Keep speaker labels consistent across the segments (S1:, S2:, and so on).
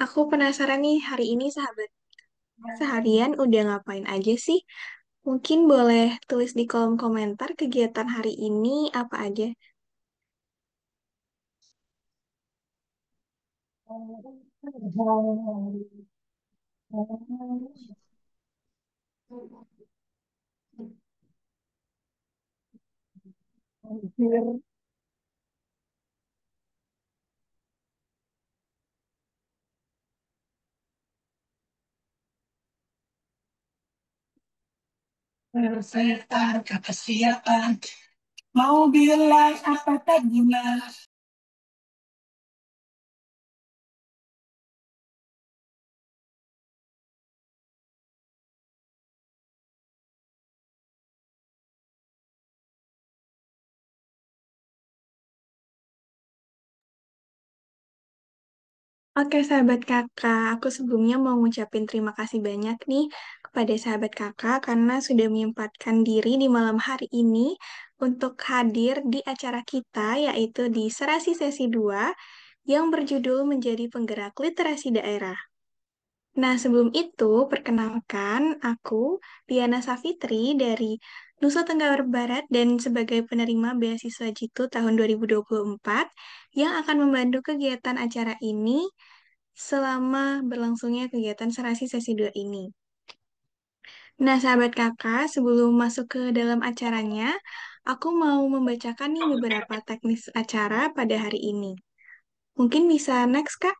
S1: Aku penasaran nih, hari ini sahabat seharian udah ngapain aja sih? Mungkin boleh tulis di kolom komentar kegiatan hari ini apa aja.
S2: Persetan kata siapa? Mau bilang apa tadi mas?
S1: Oke, sahabat kakak, aku sebelumnya mau ngucapin terima kasih banyak nih kepada sahabat kakak karena sudah menyempatkan diri di malam hari ini untuk hadir di acara kita, yaitu di Serasi Sesi 2 yang berjudul Menjadi Penggerak Literasi Daerah. Nah, sebelum itu, perkenalkan aku, Diana Safitri dari Nusa Tenggara Barat dan sebagai penerima beasiswa Jitu tahun 2024 yang akan membantu kegiatan acara ini selama berlangsungnya kegiatan Serasi Sesi 2 ini. Nah, sahabat kakak, sebelum masuk ke dalam acaranya, aku mau membacakan nih beberapa teknis acara pada hari ini. Mungkin bisa next, Kak?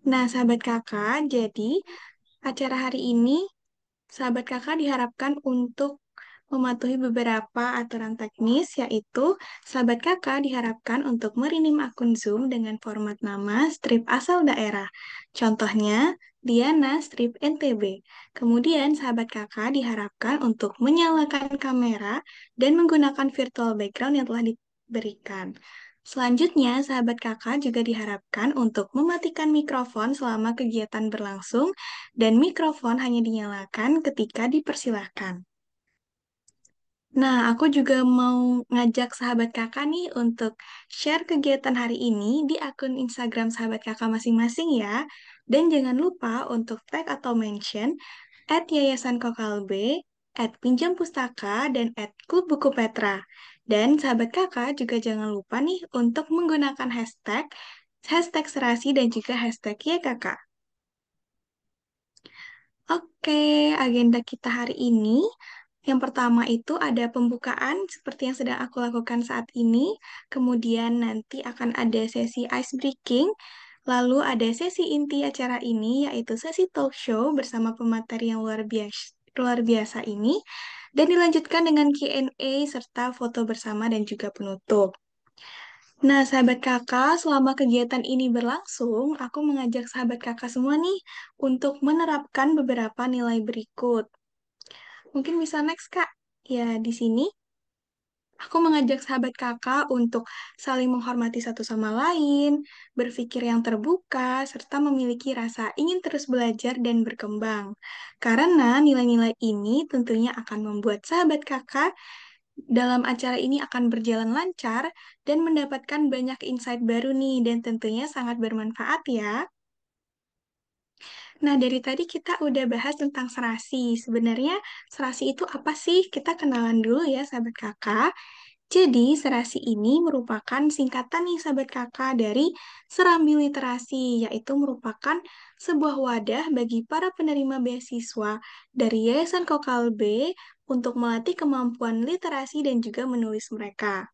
S1: Nah, sahabat kakak, jadi acara hari ini sahabat kakak diharapkan untuk mematuhi beberapa aturan teknis, yaitu sahabat kakak diharapkan untuk merinim akun Zoom dengan format nama strip asal daerah. Contohnya, Diana strip NTB. Kemudian, sahabat kakak diharapkan untuk menyalakan kamera dan menggunakan virtual background yang telah diberikan. Selanjutnya, sahabat kakak juga diharapkan untuk mematikan mikrofon selama kegiatan berlangsung dan mikrofon hanya dinyalakan ketika dipersilahkan. Nah, aku juga mau ngajak sahabat kakak nih untuk share kegiatan hari ini di akun Instagram sahabat kakak masing-masing ya. Dan jangan lupa untuk tag atau mention @Yayasan Kokalbe, @Pinjam Pustaka, dan @Klub Buku Petra. Dan sahabat kakak juga jangan lupa nih untuk menggunakan hashtag serasi dan juga hashtag ya kakak. Oke, agenda kita hari ini. Yang pertama itu ada pembukaan seperti yang sedang aku lakukan saat ini. Kemudian nanti akan ada sesi ice breaking. Lalu ada sesi inti acara ini yaitu sesi talk show bersama pemateri yang luar biasa ini. Dan dilanjutkan dengan Q&A serta foto bersama dan juga penutup. Nah, sahabat kakak, selama kegiatan ini berlangsung, aku mengajak sahabat kakak semua nih untuk menerapkan beberapa nilai berikut. Mungkin bisa next, Kak. Ya, di sini aku mengajak sahabat kakak untuk saling menghormati satu sama lain, berpikir yang terbuka, serta memiliki rasa ingin terus belajar dan berkembang. Karena nilai-nilai ini tentunya akan membuat sahabat kakak dalam acara ini akan berjalan lancar dan mendapatkan banyak insight baru nih, dan tentunya sangat bermanfaat ya. Nah, dari tadi kita udah bahas tentang serasi. Sebenarnya serasi itu apa sih? Kita kenalan dulu ya, sahabat kakak. Jadi, serasi ini merupakan singkatan nih, sahabat kakak, dari Serambi Literasi, yaitu merupakan sebuah wadah bagi para penerima beasiswa dari Yayasan Kokal B untuk melatih kemampuan literasi dan juga menulis mereka.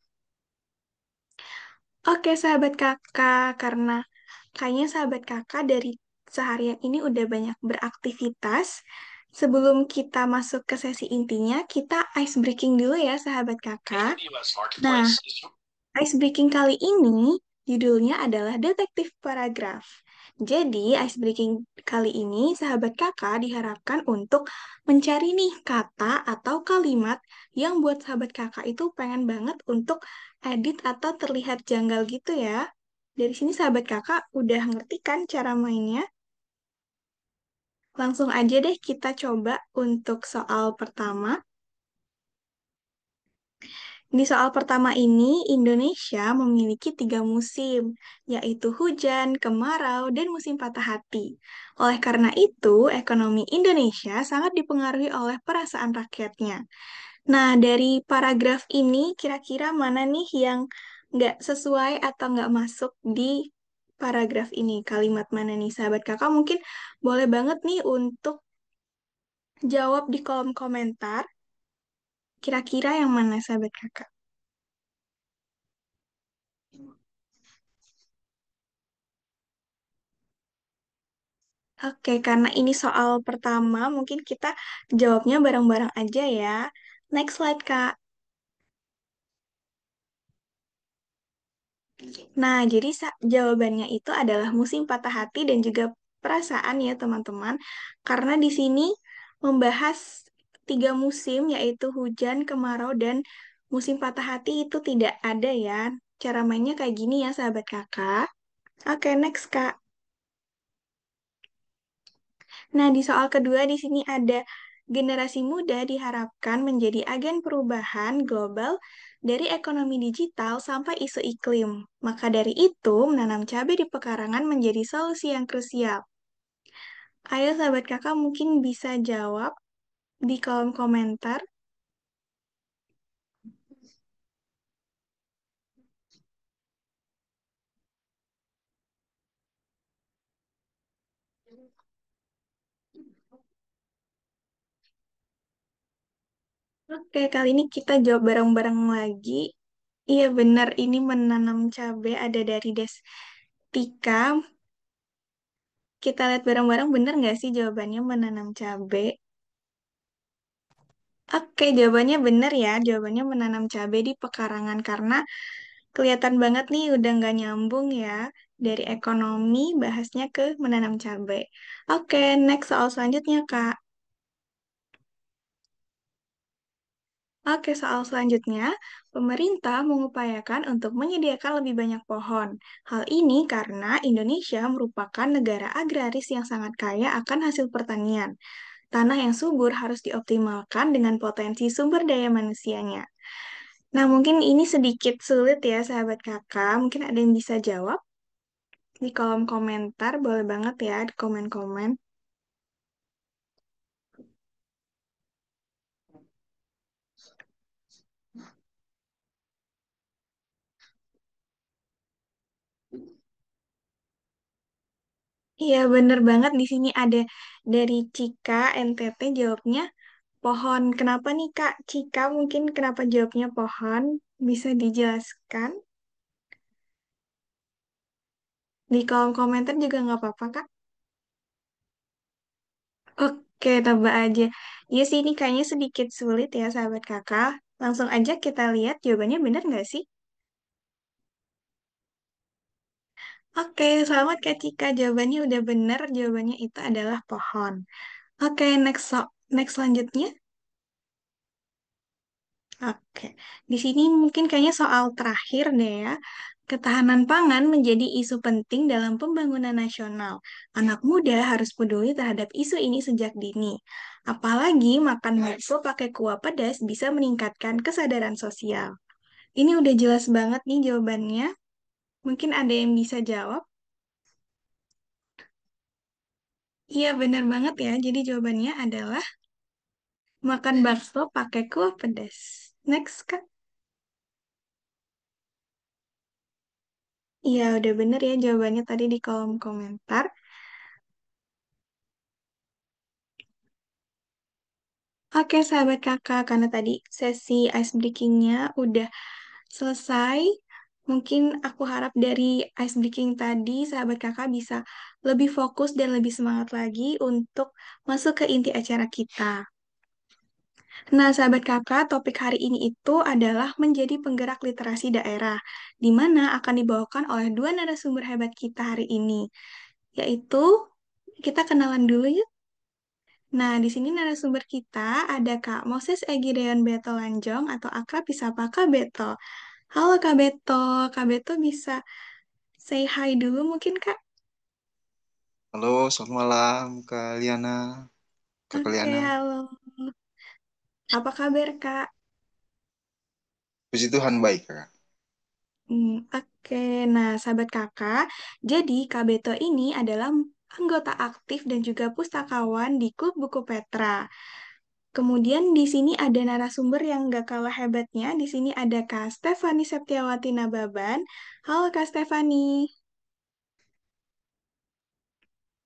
S1: Oke, sahabat kakak, karena kayaknya sahabat kakak dari seharian ini udah banyak beraktivitas. Sebelum kita masuk ke sesi intinya, kita ice breaking dulu ya, sahabat kakak. Nah, ice breaking kali ini judulnya adalah Detektif Paragraf. Jadi, ice breaking kali ini sahabat kakak diharapkan untuk mencari nih kata atau kalimat yang buat sahabat kakak itu pengen banget untuk edit atau terlihat janggal gitu ya. Dari sini sahabat kakak udah ngerti kan cara mainnya? Langsung aja deh kita coba untuk soal pertama. Di soal pertama ini, Indonesia memiliki tiga musim, yaitu hujan, kemarau, dan musim patah hati. Oleh karena itu, ekonomi Indonesia sangat dipengaruhi oleh perasaan rakyatnya. Nah, dari paragraf ini, kira-kira mana nih yang nggak sesuai atau nggak masuk di paragraf ini? Kalimat mana nih, sahabat kakak? Mungkin boleh banget nih untuk jawab di kolom komentar. Kira-kira yang mana, sahabat kakak? Oke, karena ini soal pertama, mungkin kita jawabnya bareng-bareng aja ya. Next slide, Kak. Nah, jadi jawabannya itu adalah musim patah hati dan juga perasaan ya, teman-teman. Karena di sini membahas tiga musim, yaitu hujan, kemarau, dan musim patah hati itu tidak ada ya. Cara mainnya kayak gini ya, sahabat kakak. Oke, next, Kak. Nah, di soal kedua di sini ada generasi muda diharapkan menjadi agen perubahan global dari ekonomi digital sampai isu iklim. Maka dari itu, menanam cabai di pekarangan menjadi solusi yang krusial. Ayo sahabat kakak mungkin bisa jawab di kolom komentar. Oke, kali ini kita jawab bareng-bareng lagi. Iya benar, ini menanam cabai ada dari Destika. Kita lihat bareng-bareng benar nggak sih jawabannya menanam cabai? Oke, jawabannya benar ya. Jawabannya menanam cabai di pekarangan karena kelihatan banget nih udah nggak nyambung ya. Dari ekonomi bahasnya ke menanam cabai. Oke, next soal selanjutnya, Kak. Oke, soal selanjutnya, pemerintah mengupayakan untuk menyediakan lebih banyak pohon. Hal ini karena Indonesia merupakan negara agraris yang sangat kaya akan hasil pertanian. Tanah yang subur harus dioptimalkan dengan potensi sumber daya manusianya. Nah, mungkin ini sedikit sulit ya, sahabat kakak. Mungkin ada yang bisa jawab di kolom komentar. Boleh banget ya, di komen-komen. Iya, bener banget. Di sini ada dari Cika, NTT, jawabnya pohon. Kenapa nih, Kak? Cika, mungkin kenapa jawabnya pohon? Bisa dijelaskan? Di kolom komentar juga nggak apa-apa, Kak. Oke, tebak aja. Iya sih, ini kayaknya sedikit sulit ya, sahabat kakak. Langsung aja kita lihat jawabannya bener nggak sih? Oke, selamat Kak Cika. Jawabannya udah bener. Jawabannya itu adalah pohon. Oke, next selanjutnya. Oke, di sini mungkin kayaknya soal terakhir deh ya. Ketahanan pangan menjadi isu penting dalam pembangunan nasional. Anak muda harus peduli terhadap isu ini sejak dini. Apalagi makan bakso pakai kuah pedas bisa meningkatkan kesadaran sosial. Ini udah jelas banget nih jawabannya. Mungkin ada yang bisa jawab. Iya, benar banget ya. Jadi jawabannya adalah makan bakso pakai kuah pedas. Next, Kak. Iya, udah bener ya jawabannya tadi di kolom komentar. Oke, sahabat kakak, karena tadi sesi ice breaking-nya udah selesai. Mungkin aku harap dari ice breaking tadi, sahabat kakak bisa lebih fokus dan lebih semangat lagi untuk masuk ke inti acara kita. Nah, sahabat kakak, topik hari ini itu adalah menjadi penggerak literasi daerah, di mana akan dibawakan oleh dua narasumber hebat kita hari ini, yaitu kita kenalan dulu yuk. Nah, di sini narasumber kita ada Kak Moses Egideon Beto Lanjong atau akrab disapa Kak Beto. Halo Kak Beto, Kak Beto bisa say hi dulu mungkin Kak?
S2: Halo, selamat malam Kak Liana. Kak
S1: Oke,
S2: Liana.
S1: halo. Apa kabar Kak?
S2: Puji Tuhan baik, Kak.
S1: Oke, nah sahabat kakak, jadi Kak Beto ini adalah anggota aktif dan juga pustakawan di Klub Buku Petra. Kemudian di sini ada narasumber yang gak kalah hebatnya. Di sini ada Kak Stefani Septiawati Nababan. Halo Kak Stefani.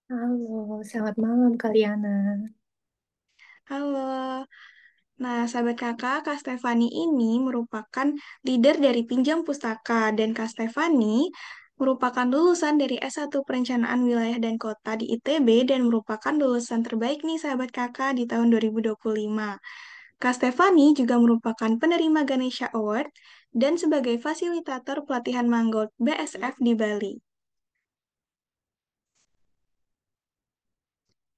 S3: Halo, selamat malam Kaliana.
S1: Halo. Nah, sahabat kakak, Kak Stefani ini merupakan leader dari Pinjam Pustaka dan Kak Stefani merupakan lulusan dari S1 Perencanaan Wilayah dan Kota di ITB dan merupakan lulusan terbaik nih sahabat kakak di tahun 2025. Kak Stefani juga merupakan penerima Ganesha Award dan sebagai fasilitator pelatihan Mangold BSF di Bali.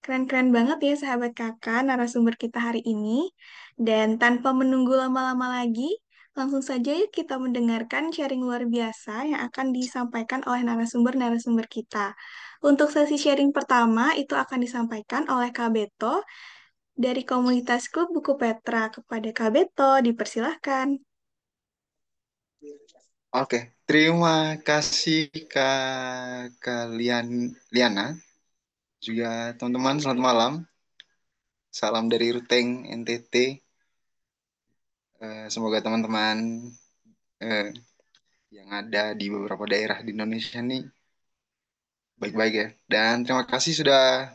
S1: Keren-keren banget ya sahabat kakak narasumber kita hari ini. Dan tanpa menunggu lama-lama lagi, langsung saja yuk kita mendengarkan sharing luar biasa yang akan disampaikan oleh narasumber-narasumber kita. Untuk sesi sharing pertama itu akan disampaikan oleh Kak Beto dari komunitas Klub Buku Petra. Kepada Kak Beto, dipersilahkan.
S2: Oke, terima kasih Liana. Juga teman-teman, selamat malam. Salam dari Ruteng, NTT. Semoga teman-teman eh, yang ada di beberapa daerah di Indonesia nih baik-baik ya. Dan terima kasih sudah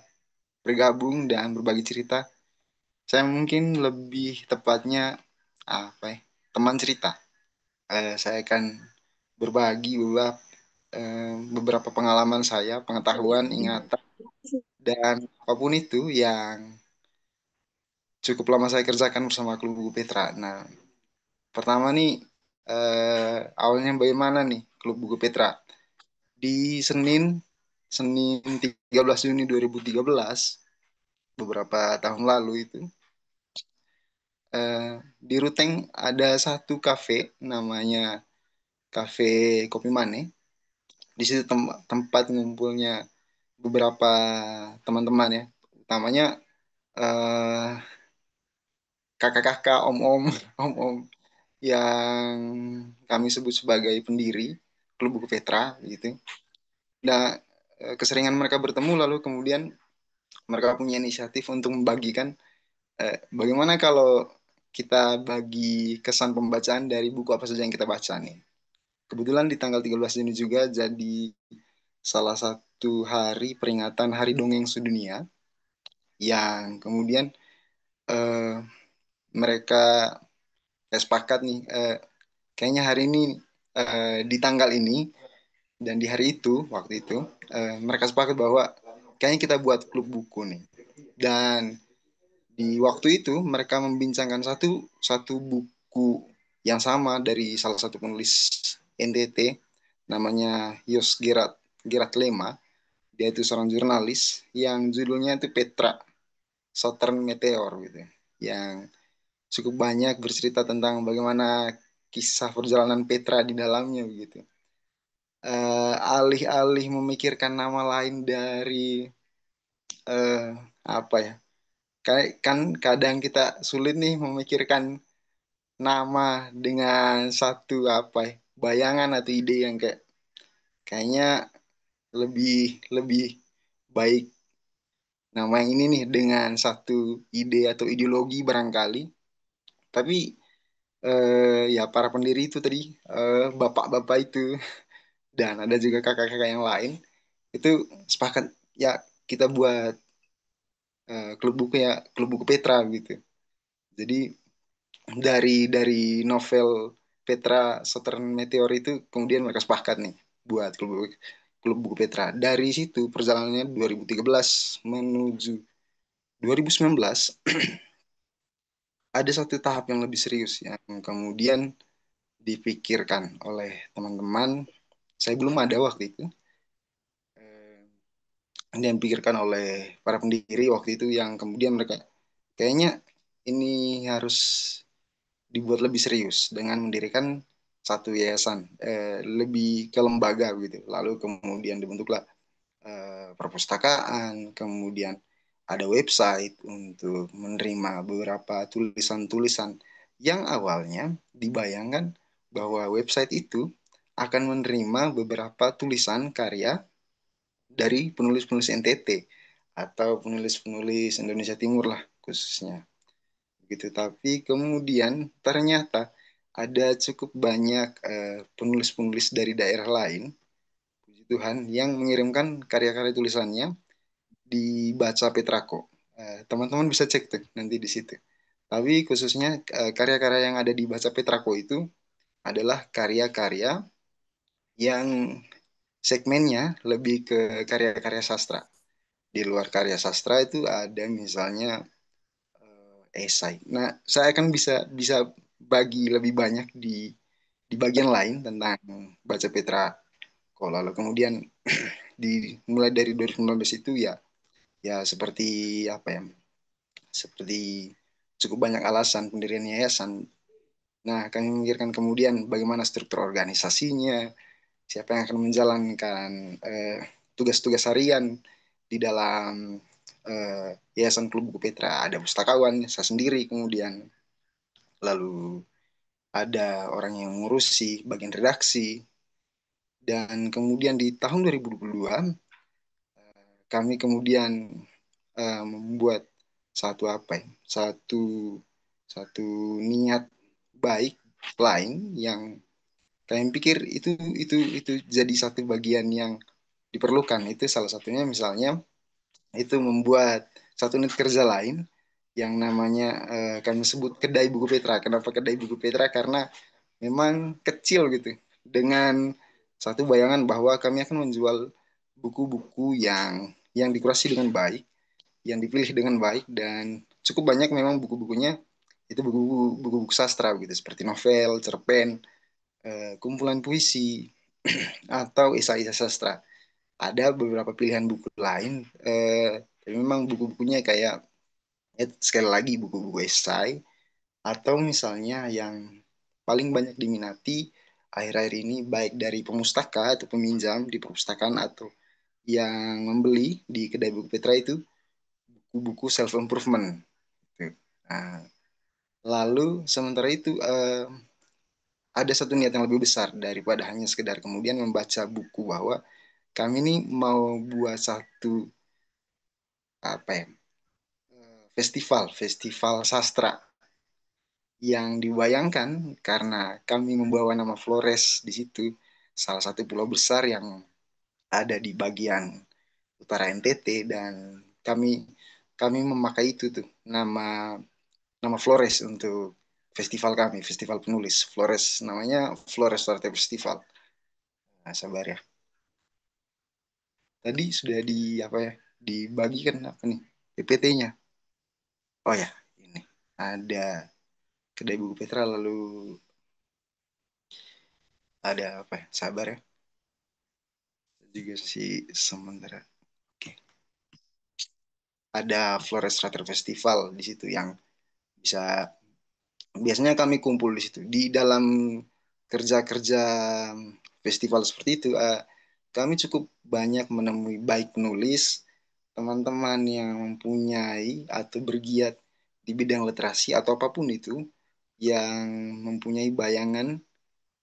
S2: bergabung dan berbagi cerita. Saya mungkin lebih tepatnya apa ya, teman cerita. Saya akan berbagi beberapa pengalaman saya, pengetahuan, ingatan, dan apapun itu yang cukup lama saya kerjakan bersama Klub Buku Petra. Nah, pertama nih, awalnya bagaimana nih Klub Buku Petra? Di Senin 13 Juni 2013, beberapa tahun lalu itu, eh, di Ruteng ada satu kafe namanya Kafe Kopi Mane. Di situ tempat ngumpulnya beberapa teman-teman ya, utamanya eh, kakak-kakak, om-om, om-om yang kami sebut sebagai pendiri Klub Buku Petra gitu. Nah, keseringan mereka bertemu lalu kemudian mereka punya inisiatif untuk membagikan bagaimana kalau kita bagi kesan pembacaan dari buku apa saja yang kita baca nih. Kebetulan di tanggal 13 Juni juga jadi salah satu hari peringatan Hari Dongeng Sedunia yang kemudian eh, mereka sepakat nih kayaknya hari ini di tanggal ini dan di hari itu waktu itu mereka sepakat bahwa kayaknya kita buat klub buku nih dan di waktu itu mereka membincangkan satu satu buku yang sama dari salah satu penulis NTT namanya Yos Gerat Lema. Dia itu seorang jurnalis yang judulnya itu Petra Southern Meteor gitu yang cukup banyak bercerita tentang bagaimana kisah perjalanan Petra di dalamnya begitu. Alih-alih memikirkan nama lain dari eh, apa ya? Kayak kan kadang kita sulit nih memikirkan nama dengan satu apa ya? Bayangan atau ide yang kayaknya lebih lebih baik nama yang ini nih dengan satu ide atau ideologi barangkali. Tapi ya para pendiri itu tadi bapak-bapak itu dan ada juga kakak-kakak yang lain itu sepakat ya kita buat klub buku Petra gitu. Jadi dari novel Petra Southern Meteor itu kemudian mereka sepakat nih buat klub buku Petra. Dari situ perjalanannya 2013 menuju 2019 ada satu tahap yang lebih serius yang kemudian dipikirkan oleh teman-teman. Saya belum ada waktu itu. Yang dipikirkan oleh para pendiri waktu itu yang kemudian mereka kayaknya ini harus dibuat lebih serius dengan mendirikan satu yayasan lebih ke lembaga gitu. Lalu kemudian dibentuklah perpustakaan, kemudian ada website untuk menerima beberapa tulisan-tulisan yang awalnya dibayangkan bahwa website itu akan menerima beberapa tulisan karya dari penulis-penulis NTT atau penulis-penulis Indonesia Timur lah khususnya gitu. Tapi kemudian ternyata ada cukup banyak penulis-penulis dari daerah lain, puji Tuhan, yang mengirimkan karya-karya tulisannya dibaca Petrako. Teman-teman bisa cek tuh nanti di situ. Tapi khususnya karya-karya yang ada di Baca Petrako itu adalah karya-karya yang segmennya lebih ke karya-karya sastra. Di luar karya sastra itu ada misalnya esai. Nah, saya akan bisa bisa bagi lebih banyak di bagian lain tentang Baca Petra. Kalau lalu kemudian mulai dari 2019 itu ya ya seperti apa ya? Seperti cukup banyak alasan pendirian yayasan. Nah, kami memikirkan kemudian bagaimana struktur organisasinya, siapa yang akan menjalankan eh, tugas-tugas harian di dalam Yayasan Klub Buku Petra. Ada pustakawan, saya sendiri kemudian. Lalu ada orang yang mengurusi bagian redaksi. Dan kemudian di tahun 2022, kami kemudian membuat satu apa ya, satu satu niat baik lain yang kami pikir itu jadi satu bagian yang diperlukan. Itu salah satunya misalnya itu membuat satu unit kerja lain yang namanya kami sebut Kedai Buku Petra. Kenapa Kedai Buku Petra? Karena memang kecil gitu. Dengan satu bayangan bahwa kami akan menjual buku-buku yang dikurasi dengan baik, yang dipilih dengan baik dan cukup banyak memang buku-bukunya itu buku-buku sastra gitu seperti novel, cerpen, kumpulan puisi atau esai-esai sastra. Ada beberapa pilihan buku lain, tapi memang buku-bukunya kayak sekali lagi buku-buku esai atau misalnya yang paling banyak diminati akhir-akhir ini baik dari pemustaka atau peminjam di perpustakaan atau yang membeli di kedai buku Petra itu buku-buku self improvement. Nah, lalu sementara itu ada satu niat yang lebih besar daripada hanya sekedar kemudian membaca buku bahwa kami ini mau buat satu apa ya festival festival sastra yang dibayangkan karena kami membawa nama Flores di situ, salah satu pulau besar yang ada di bagian utara NTT dan kami kami memakai itu tuh nama nama Flores untuk festival kami, festival penulis Flores, namanya Flores Arte Festival. Nah, sabar ya. Tadi sudah di apa ya? Dibagikan apa nih? PPT-nya. Oh ya, ini ada kedai buku Petra lalu ada apa ya? Sabar ya. Juga sih sementara. Oke. Ada Flores Writer Festival di situ yang bisa biasanya kami kumpul di situ. Di dalam kerja-kerja festival seperti itu, kami cukup banyak menemui baik penulis, teman-teman yang mempunyai atau bergiat di bidang literasi atau apapun itu, yang mempunyai bayangan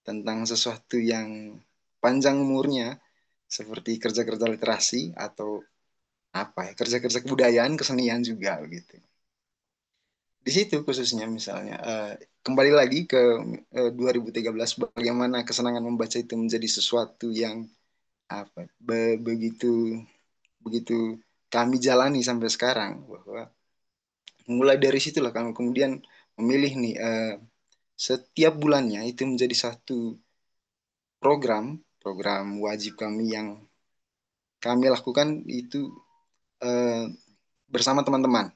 S2: tentang sesuatu yang panjang umurnya, seperti kerja-kerja literasi atau apa ya, kerja-kerja kebudayaan, kesenian juga gitu. Di situ khususnya misalnya kembali lagi ke 2013 bagaimana kesenangan membaca itu menjadi sesuatu yang apa begitu begitu kami jalani sampai sekarang bahwa mulai dari situlah kami kemudian memilih nih setiap bulannya itu menjadi satu program program wajib kami yang kami lakukan itu eh, bersama teman-teman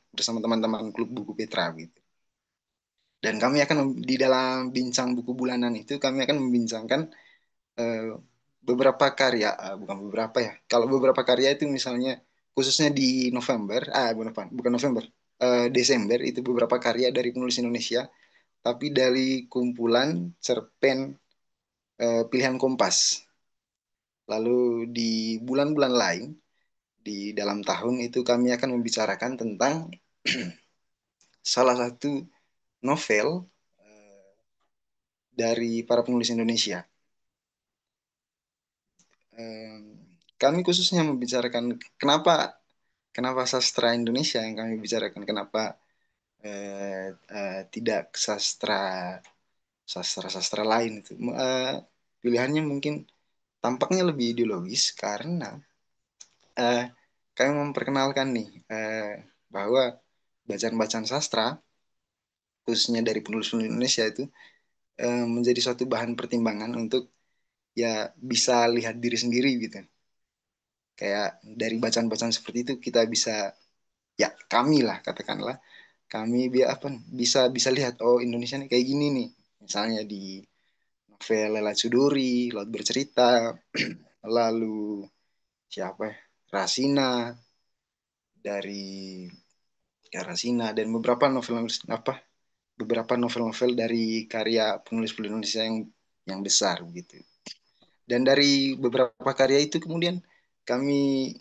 S2: klub buku Petra gitu. Dan kami akan di dalam bincang buku bulanan itu kami akan membincangkan eh, beberapa karya, bukan beberapa ya. Kalau beberapa karya itu misalnya khususnya di November, bukan November, Desember itu beberapa karya dari penulis Indonesia, tapi dari kumpulan cerpen pilihan Kompas. Lalu di bulan-bulan lain di dalam tahun itu kami akan membicarakan tentang salah satu novel dari para penulis Indonesia. Em, Kami khususnya membicarakan kenapa kenapa sastra Indonesia yang kami bicarakan, kenapa tidak sastra sastra lain itu. Pilihannya mungkin tampaknya lebih ideologis karena eh, kami memperkenalkan nih bahwa bacaan-bacaan sastra khususnya dari penulis-penulis Indonesia itu menjadi suatu bahan pertimbangan untuk ya bisa lihat diri sendiri gitu. Kayak dari bacaan-bacaan seperti itu kita bisa, ya kami lah katakanlah, kami biar apa, bisa bisa lihat oh Indonesia nih kayak gini nih. Misalnya di novel Lela Chudori, Laut Bercerita, lalu siapa ya? Rasina, dari Rasina dan beberapa novel-novel dari karya penulis-penulis Indonesia yang besar gitu. Dan dari beberapa karya itu kemudian kami,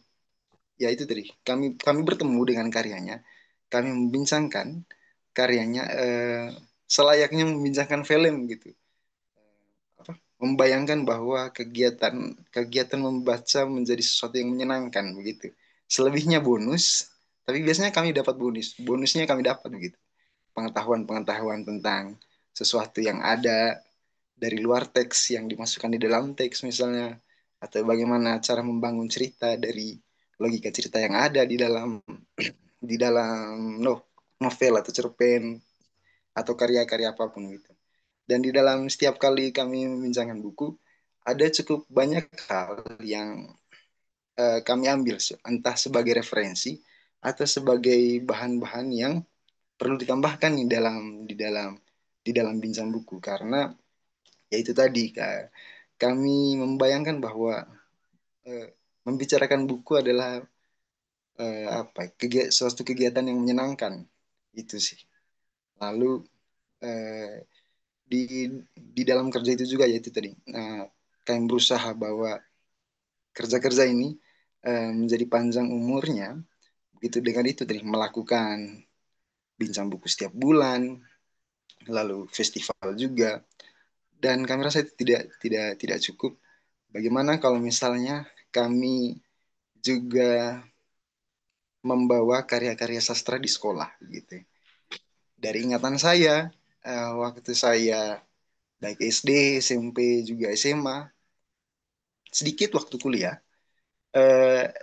S2: ya itu tadi, kami kami bertemu dengan karyanya, kami membincangkan karyanya selayaknya membincangkan film gitu. Apa? Membayangkan bahwa kegiatan kegiatan membaca menjadi sesuatu yang menyenangkan begitu. Selebihnya bonus, tapi biasanya kami dapat bonus. Bonusnya kami dapat begitu. Pengetahuan-pengetahuan tentang sesuatu yang ada dari luar teks yang dimasukkan di dalam teks misalnya, atau bagaimana cara membangun cerita dari logika cerita yang ada di dalam novel atau cerpen atau karya-karya apapun gitu. Dan di dalam setiap kali kami membincangkan buku, ada cukup banyak hal yang kami ambil entah sebagai referensi atau sebagai bahan-bahan yang perlu ditambahkan di dalam bincang buku karena ya itu tadi kami membayangkan bahwa eh, membicarakan buku adalah apa suatu kegiatan yang menyenangkan itu sih. Lalu eh, di di dalam kerja itu juga ya itu tadi kami berusaha bahwa kerja-kerja ini menjadi panjang umurnya begitu dengan itu tadi melakukan bincang buku setiap bulan, lalu festival juga, dan kami rasa itu tidak cukup. Bagaimana kalau misalnya kami juga membawa karya-karya sastra di sekolah gitu. Dari ingatan saya waktu saya baik SD, SMP juga SMA, sedikit waktu kuliah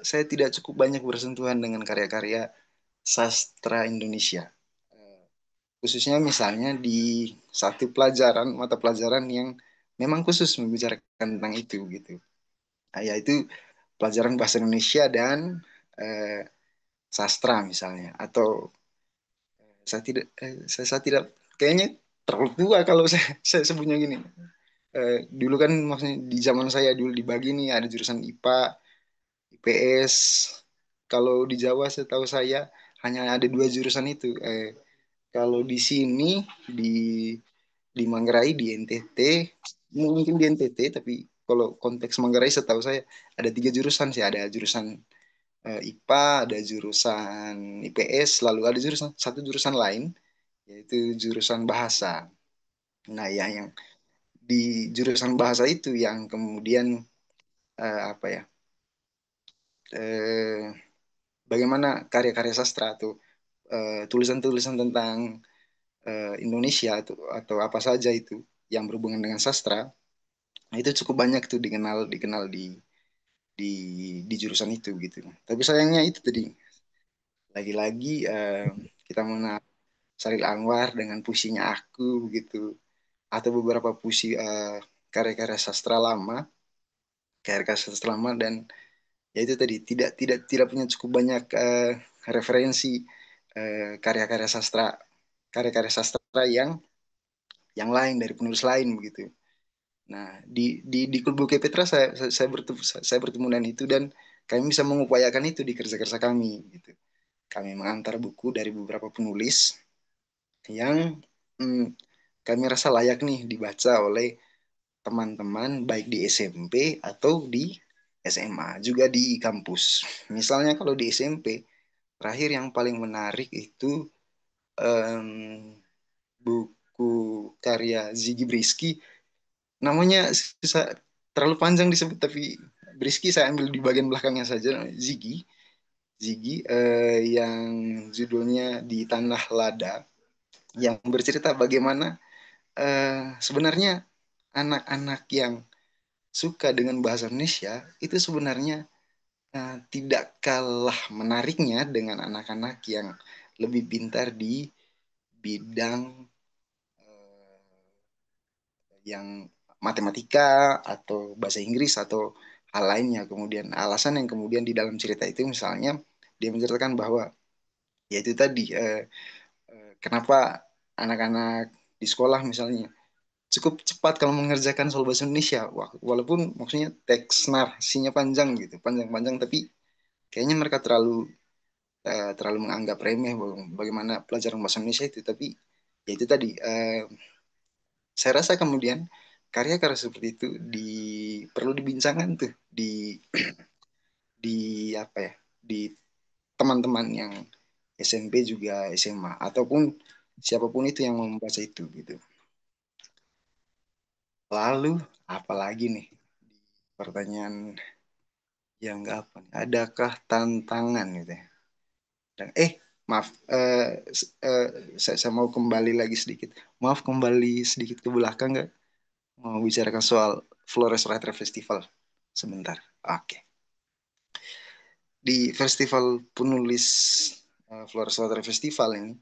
S2: saya tidak cukup banyak bersentuhan dengan karya-karya sastra Indonesia. Eh, Khususnya misalnya di satu mata pelajaran yang memang khusus membicarakan tentang itu gitu. Yaitu pelajaran bahasa Indonesia dan eh, sastra misalnya. Atau saya tidak kayaknya terlalu tua kalau saya sebutnya gini. Dulu kan maksudnya di zaman saya dulu dibagi nih ada jurusan IPA, IPS. Kalau di Jawa setahu saya hanya ada dua jurusan itu. Kalau di sini di di Manggarai di NTT mungkin di NTT tapi kalau konteks Manggarai setahu saya ada tiga jurusan sih, ada jurusan IPA, ada jurusan IPS, lalu ada satu jurusan lain yaitu jurusan bahasa. Nah, ya yang di jurusan bahasa itu yang kemudian apa ya? eh, Bagaimana karya-karya sastra atau tulisan-tulisan tentang Indonesia atau apa saja itu yang berhubungan dengan sastra, nah itu cukup banyak tuh dikenal dikenal di di jurusan itu gitu. Tapi sayangnya itu tadi lagi-lagi kita mengenal Saril Anwar dengan puisinya Aku gitu, atau beberapa puisi karya-karya sastra lama, karya-karya sastra lama, dan ya itu tadi tidak punya cukup banyak referensi karya-karya sastra, karya-karya sastra yang lain dari penulis lain begitu. Nah, di Klub Buku Petra saya bertemu dengan itu dan kami bisa mengupayakan itu di kerja-kerja kami gitu. Kami mengantar buku dari beberapa penulis yang hmm, kami rasa layak nih dibaca oleh teman-teman baik di SMP atau di SMA, juga di kampus. Misalnya kalau di SMP, terakhir yang paling menarik itu em, buku buku karya Ziggy Briski. Namanya susah, terlalu panjang disebut, tapi Briski saya ambil di bagian belakangnya saja. Ziggy, yang judulnya Di Tanah Lada, yang bercerita bagaimana sebenarnya anak-anak yang suka dengan bahasa Indonesia itu sebenarnya tidak kalah menariknya dengan anak-anak yang lebih pintar di bidang yang matematika atau bahasa Inggris atau hal lainnya. Kemudian alasan yang kemudian di dalam cerita itu misalnya dia menceritakan bahwa yaitu tadi kenapa anak-anak di sekolah misalnya cukup cepat kalau mengerjakan soal bahasa Indonesia. Walaupun maksudnya teks narasinya panjang gitu, panjang-panjang, tapi kayaknya mereka terlalu menganggap remeh bagaimana pelajaran bahasa Indonesia itu. Tapi ya itu tadi, saya rasa kemudian karya-karya seperti itu perlu dibincangkan tuh di apa ya, di teman-teman yang SMP juga SMA ataupun siapapun itu yang mau membaca itu gitu. Lalu apalagi nih pertanyaan yang nggak apa nih, adakah tantangan gitu ya? Dan maaf, saya mau kembali lagi sedikit. Maaf, kembali sedikit ke belakang nggak? Mau bicarakan soal Flores Writer Festival sebentar. Oke. Di festival penulis Flores Writer Festival ini,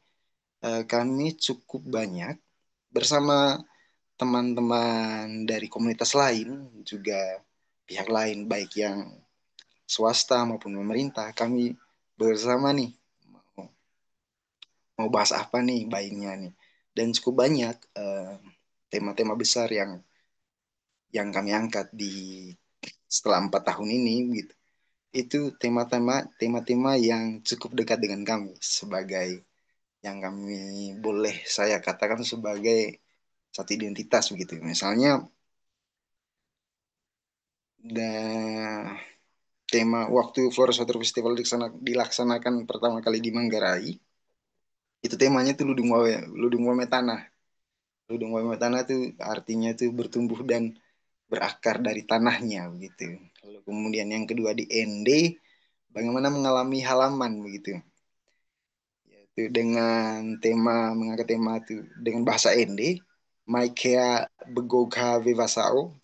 S2: kami cukup banyak bersama teman-teman dari komunitas lain, juga pihak lain, baik yang swasta maupun pemerintah. Kami bersama nih, mau, mau bahas apa nih baiknya nih. Dan cukup banyak tema-tema besar yang kami angkat setelah 4 tahun ini gitu. Itu tema-tema yang cukup dekat dengan kami sebagai yang kami boleh saya katakan sebagai satu identitas begitu. Misalnya tema waktu Flores Water Festival dilaksanakan pertama kali di Manggarai, itu temanya tuh Ludung Wawe Tanah. Ludung Wawe Tanah itu artinya itu bertumbuh dan berakar dari tanahnya begitu. Lalu kemudian yang kedua di ND, bagaimana mengalami halaman begitu. Yaitu dengan mengangkat tema itu dengan bahasa ND, Maikea Begoga Vivasao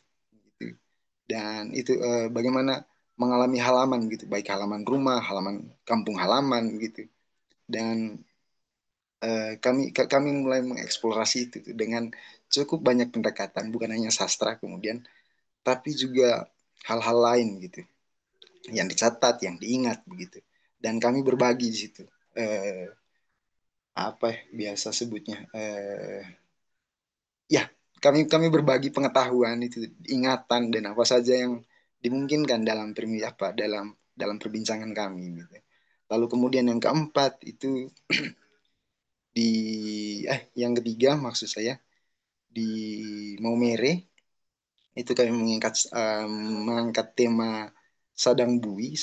S2: gitu. Dan itu bagaimana mengalami halaman gitu, baik halaman rumah, halaman kampung halaman gitu. Dan kami mulai mengeksplorasi itu tuh dengan cukup banyak pendekatan, bukan hanya sastra kemudian, tapi juga hal-hal lain gitu yang dicatat, yang diingat begitu. Dan kami berbagi di situ. Eh, apa ya biasa sebutnya? Ya, kami berbagi pengetahuan itu, ingatan dan apa saja yang dimungkinkan dalam perbincangan kami gitu. Lalu kemudian yang keempat itu di yang ketiga maksud saya di Maumere itu kami mengangkat tema Sadang Bui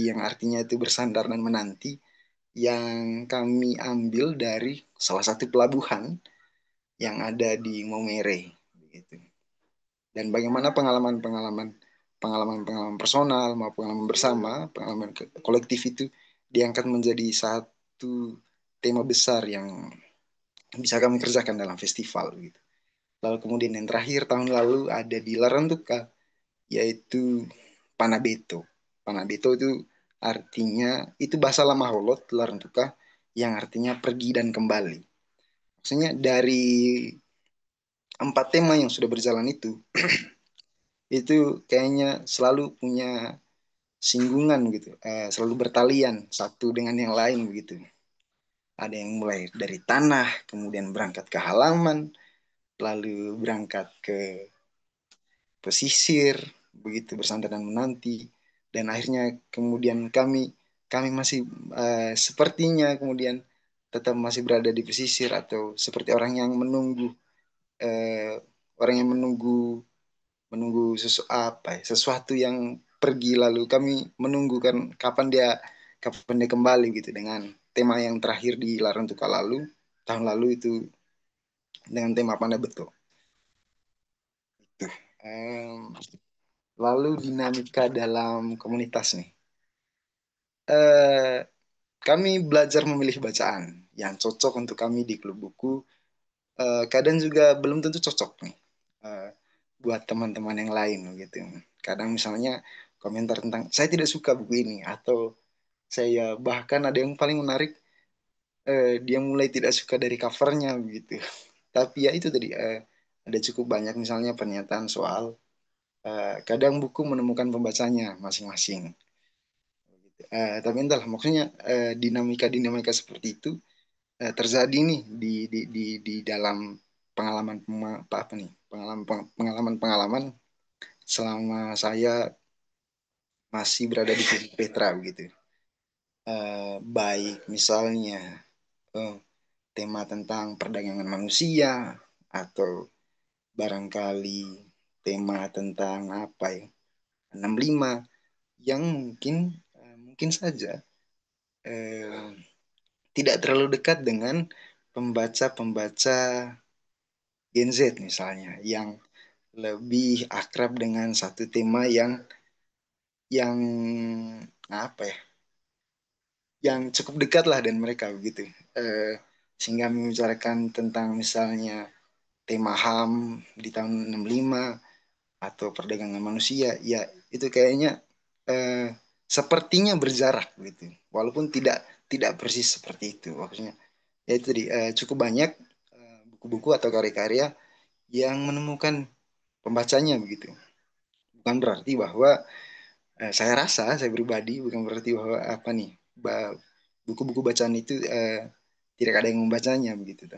S2: yang artinya itu bersandar dan menanti, yang kami ambil dari salah satu pelabuhan yang ada di Maumere begitu. Dan bagaimana pengalaman personal maupun pengalaman bersama, pengalaman kolektif itu diangkat menjadi satu tema besar yang bisa kami kerjakan dalam festival gitu. Lalu kemudian yang terakhir tahun lalu ada di Larantuka, yaitu Panabeto. Panabeto itu artinya itu bahasa lama Holot, Larantuka, yang artinya pergi dan kembali. Maksudnya dari 4 tema yang sudah berjalan itu kayaknya selalu punya singgungan gitu, selalu bertalian satu dengan yang lain begitu. Ada yang mulai dari tanah, kemudian berangkat ke halaman, lalu berangkat ke pesisir, begitu bersandar dan menanti, dan akhirnya kemudian kami masih sepertinya kemudian tetap masih berada di pesisir atau seperti orang yang menunggu eh, orang yang menunggu menunggu sesuatu yang pergi, lalu kami menunggu kan kapan dia kembali gitu, dengan tema yang terakhir di Larantuka lalu tahun lalu itu dengan tema pandai betul. Itu. Em, Lalu dinamika dalam komunitas nih. Eh, Kami belajar memilih bacaan yang cocok untuk kami di klub buku. Kadang juga belum tentu cocok nih eh, buat teman-teman yang lain gitu. Kadang misalnya komentar tentang saya tidak suka buku ini atau saya bahkan ada yang paling menarik, dia mulai tidak suka dari covernya begitu. Tapi ya itu tadi, ada cukup banyak misalnya pernyataan soal kadang buku menemukan pembacanya masing-masing. Tapi entahlah maksudnya dinamika-dinamika seperti itu terjadi nih di dalam pengalaman apa nih pengalaman selama saya masih berada di Kubu Petra begitu. Baik misalnya eh, tema tentang perdagangan manusia atau barangkali tema tentang apa ya 65 yang mungkin saja eh, tidak terlalu dekat dengan pembaca-pembaca Gen Z misalnya yang lebih akrab dengan satu tema yang apa ya yang cukup dekat lah dan mereka begitu. Eh, Sehingga membicarakan tentang misalnya tema HAM di tahun 65 atau perdagangan manusia, ya itu kayaknya eh, sepertinya berjarak gitu, walaupun tidak tidak persis seperti itu maksudnya. Ya itu tadi, cukup banyak buku-buku atau karya-karya yang menemukan pembacanya begitu. Bukan berarti bahwa saya rasa saya pribadi bukan berarti bahwa apa nih buku-buku bacaan itu tidak ada yang membacanya begitu.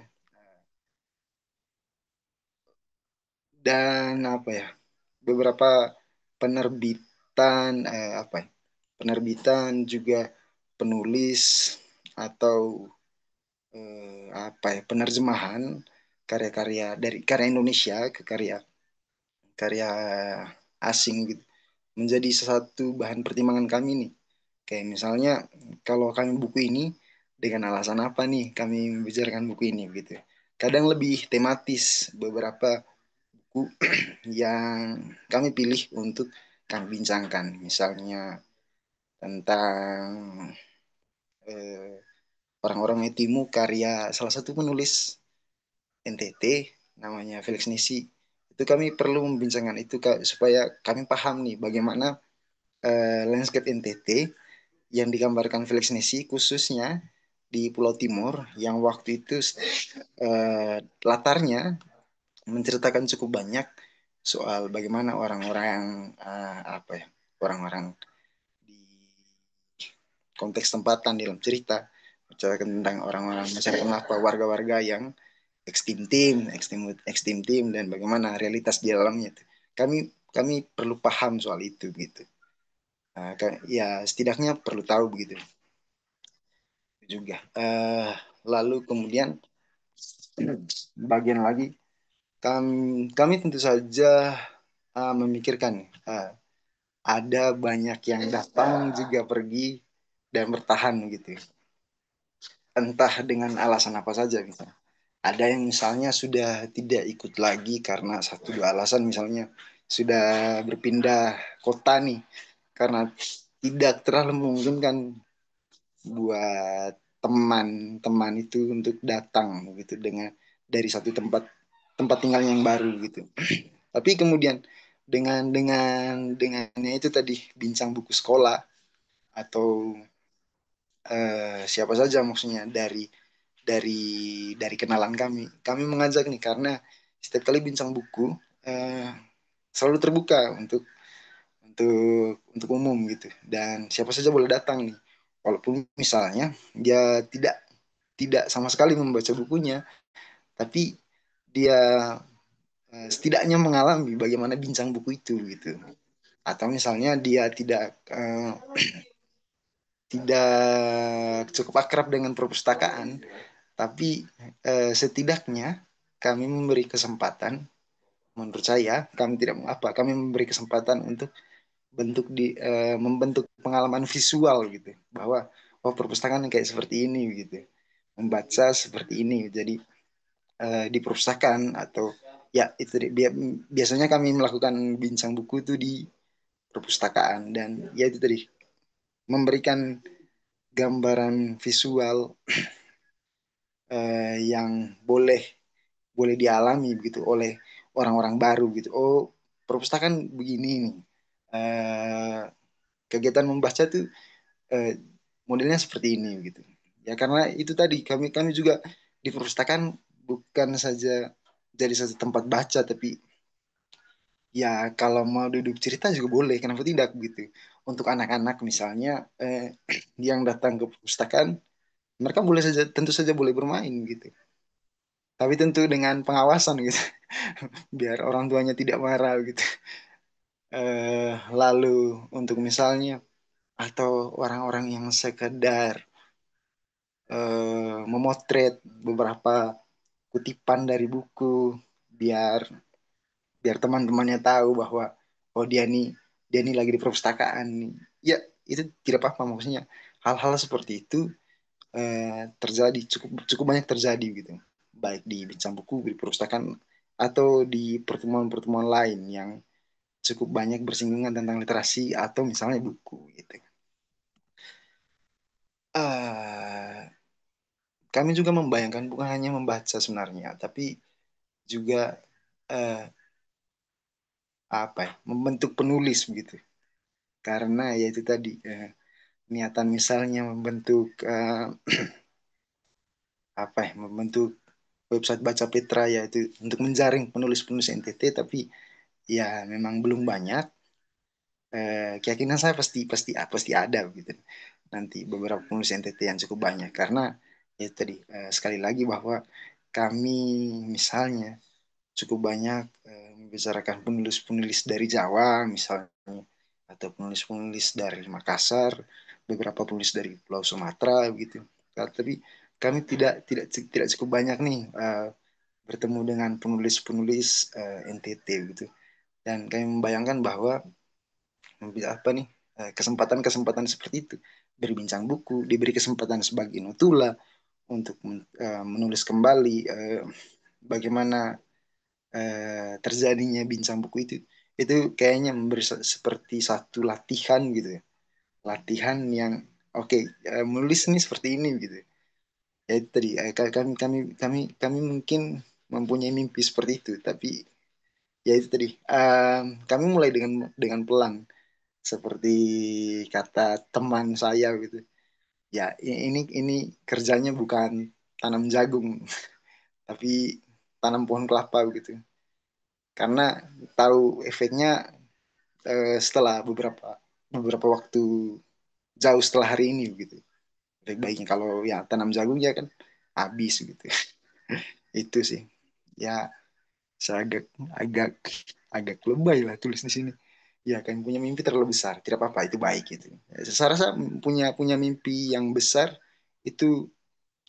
S2: Dan apa ya beberapa penerbitan apa ya, penerbitan juga penulis atau apa ya penerjemahan karya-karya dari karya Indonesia ke karya karya asing gitu menjadi satu bahan pertimbangan kami nih. Kayak misalnya kalau kami buku ini dengan alasan apa nih kami membicarakan buku ini gitu. Kadang lebih tematis beberapa buku yang kami pilih untuk kami bincangkan. Misalnya tentang eh, orang-orang Etimu karya salah satu penulis NTT namanya Felix Nisi. Itu kami perlu membincangkan itu supaya kami paham nih bagaimana landscape NTT yang digambarkan Felix Nisi khususnya di Pulau Timur yang waktu itu latarnya menceritakan cukup banyak soal bagaimana orang-orang apa ya orang-orang di konteks tempatan dalam cerita menceritakan tentang orang-orang masyarakat apa warga-warga yang ekstrim tim dan bagaimana realitas di dalamnya itu. Kami kami perlu paham soal itu gitu. Ya setidaknya perlu tahu begitu juga. Lalu kemudian bagian lagi kami tentu saja memikirkan ada banyak yang datang juga pergi dan bertahan gitu. Entah dengan alasan apa saja gitu. Ada yang misalnya sudah tidak ikut lagi karena satu dua alasan misalnya sudah berpindah kota nih karena tidak terlalu memungkinkan buat teman-teman itu untuk datang gitu dengan dari satu tempat tempat tinggalnya yang baru gitu. Tapi kemudian dengannya itu tadi bincang buku sekolah atau siapa saja maksudnya dari dari kenalan kami mengajak nih karena setiap kali bincang buku eh, selalu terbuka untuk umum gitu dan siapa saja boleh datang nih walaupun misalnya dia tidak tidak sama sekali membaca bukunya tapi dia setidaknya mengalami bagaimana bincang buku itu gitu atau misalnya dia tidak cukup akrab dengan perpustakaan tapi setidaknya kami memberi kesempatan menurut saya kami tidak apa kami memberi kesempatan untuk membentuk pengalaman visual gitu bahwa oh perpustakaan kayak seperti ini gitu membaca seperti ini jadi di perpustakaan atau ya itu biasanya kami melakukan bincang buku itu di perpustakaan dan ya itu tadi memberikan gambaran visual yang boleh boleh dialami begitu oleh orang-orang baru gitu. Oh, perpustakaan begini nih. Eh, Kegiatan membaca tuh eh, modelnya seperti ini gitu. Ya karena itu tadi kami juga di perpustakaan bukan saja jadi satu tempat baca tapi ya kalau mau duduk cerita juga boleh, kenapa tidak gitu. Untuk anak-anak misalnya yang datang ke perpustakaan mereka boleh saja tentu saja boleh bermain gitu. Tapi tentu dengan pengawasan gitu. Biar orang tuanya tidak marah gitu. Lalu untuk misalnya atau orang-orang yang sekedar memotret beberapa kutipan dari buku biar biar teman-temannya tahu bahwa oh dia nih lagi di perpustakaan nih. Ya itu tidak apa-apa maksudnya hal-hal seperti itu terjadi cukup cukup banyak terjadi gitu baik di bincang buku di perpustakaan atau di pertemuan-pertemuan lain yang cukup banyak bersinggungan tentang literasi atau misalnya buku gitu. Eh, Kami juga membayangkan bukan hanya membaca sebenarnya, tapi juga eh, apa ya, membentuk penulis begitu. Karena ya itu tadi niatan misalnya membentuk apa ya, membentuk website Baca Petra yaitu untuk menjaring penulis-penulis NTT, tapi ya memang belum banyak. Keyakinan saya pasti pasti pasti ada gitu. Nanti beberapa penulis NTT yang cukup banyak karena ya tadi sekali lagi bahwa kami misalnya cukup banyak membicarakan penulis-penulis dari Jawa misalnya atau penulis-penulis dari Makassar, beberapa penulis dari Pulau Sumatera begitu. Tapi kami tidak cukup banyak nih bertemu dengan penulis-penulis NTT gitu. Dan kami membayangkan bahwa apa nih kesempatan-kesempatan seperti itu berbincang buku, diberi kesempatan sebagai notula untuk menulis kembali bagaimana terjadinya bincang buku itu kayaknya memberi seperti satu latihan gitu ya. Latihan yang oke, menulis ini seperti ini gitu ya itu tadi kami mungkin mempunyai mimpi seperti itu tapi ya itu tadi kami mulai dengan pelan seperti kata teman saya gitu ya ini kerjanya bukan tanam jagung tapi tanam pohon kelapa gitu karena tahu efeknya setelah beberapa beberapa waktu jauh setelah hari ini gitu. Baik-baiknya kalau ya tanam jagung ya kan habis gitu. Itu sih. Ya saya agak agak lebay lah tulis di sini. Ya kan punya mimpi terlalu besar, tidak apa-apa itu baik gitu. Saya rasa punya punya mimpi yang besar itu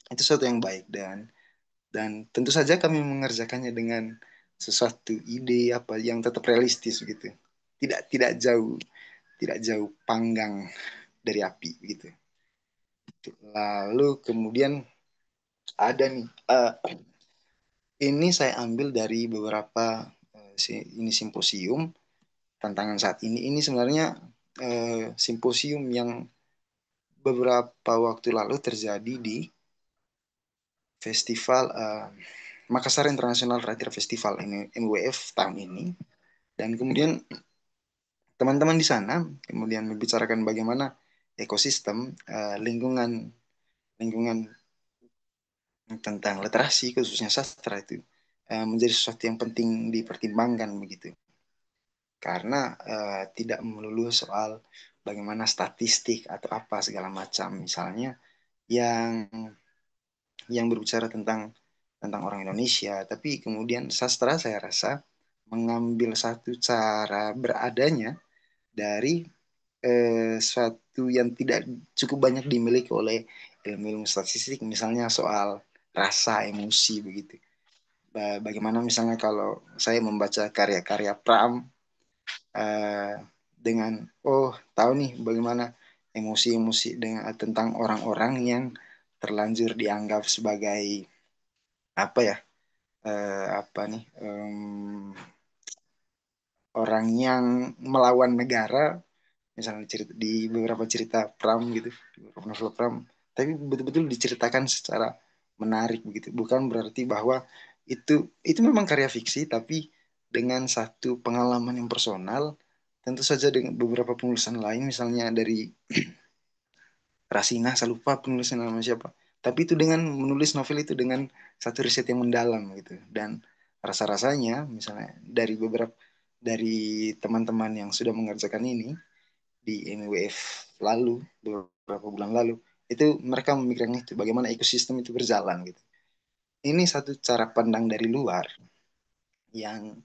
S2: itu sesuatu yang baik dan tentu saja kami mengerjakannya dengan sesuatu ide apa yang tetap realistis gitu. Tidak jauh tidak jauh panggang dari api gitu. Lalu kemudian ada nih, ini saya ambil dari beberapa ini simposium tantangan saat ini. Ini sebenarnya simposium yang beberapa waktu lalu terjadi di festival Makassar International Writer Festival ini MWF tahun ini. Dan kemudian teman-teman di sana kemudian membicarakan bagaimana ekosistem lingkungan lingkungan tentang literasi khususnya sastra itu menjadi sesuatu yang penting dipertimbangkan begitu karena tidak melulu soal bagaimana statistik atau apa segala macam misalnya yang berbicara tentang orang Indonesia tapi kemudian sastra saya rasa mengambil satu cara beradanya dari suatu yang tidak cukup banyak dimiliki oleh ilmu-ilmu statistik misalnya soal rasa emosi begitu. Bagaimana misalnya kalau saya membaca karya-karya Pram eh, dengan oh tahu nih bagaimana emosi-emosi dengan tentang orang-orang yang terlanjur dianggap sebagai apa ya apa nih, orang yang melawan negara, misalnya cerita di beberapa cerita Pram gitu, di beberapa novel Pram, tapi betul-betul diceritakan secara menarik begitu. Bukan berarti bahwa itu itu memang karya fiksi, tapi dengan satu pengalaman yang personal, tentu saja dengan beberapa penulisan lain, misalnya dari Rasina, saya lupa penulisnya nama siapa. Tapi itu dengan menulis novel itu dengan satu riset yang mendalam gitu. Dan rasa-rasanya misalnya dari teman-teman yang sudah mengerjakan ini di MWF lalu, beberapa bulan lalu, itu mereka memikirkan itu bagaimana ekosistem itu berjalan gitu. Ini satu cara pandang dari luar yang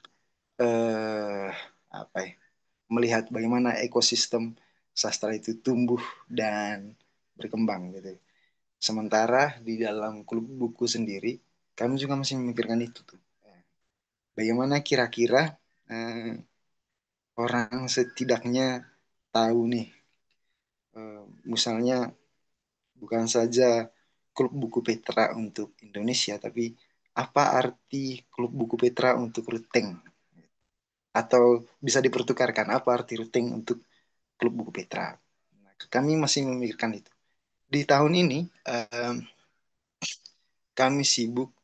S2: eh apa ya, melihat bagaimana ekosistem sastra itu tumbuh dan berkembang gitu. Sementara di dalam klub buku sendiri, kami juga masih memikirkan itu tuh. Bagaimana kira-kira eh, orang setidaknya tahu nih, misalnya bukan saja klub buku Petra untuk Indonesia, tapi apa arti klub buku Petra untuk Ruteng? Atau bisa dipertukarkan, apa arti Ruteng untuk klub buku Petra? Nah, kami masih memikirkan itu. Di tahun ini, eh, kami sibuk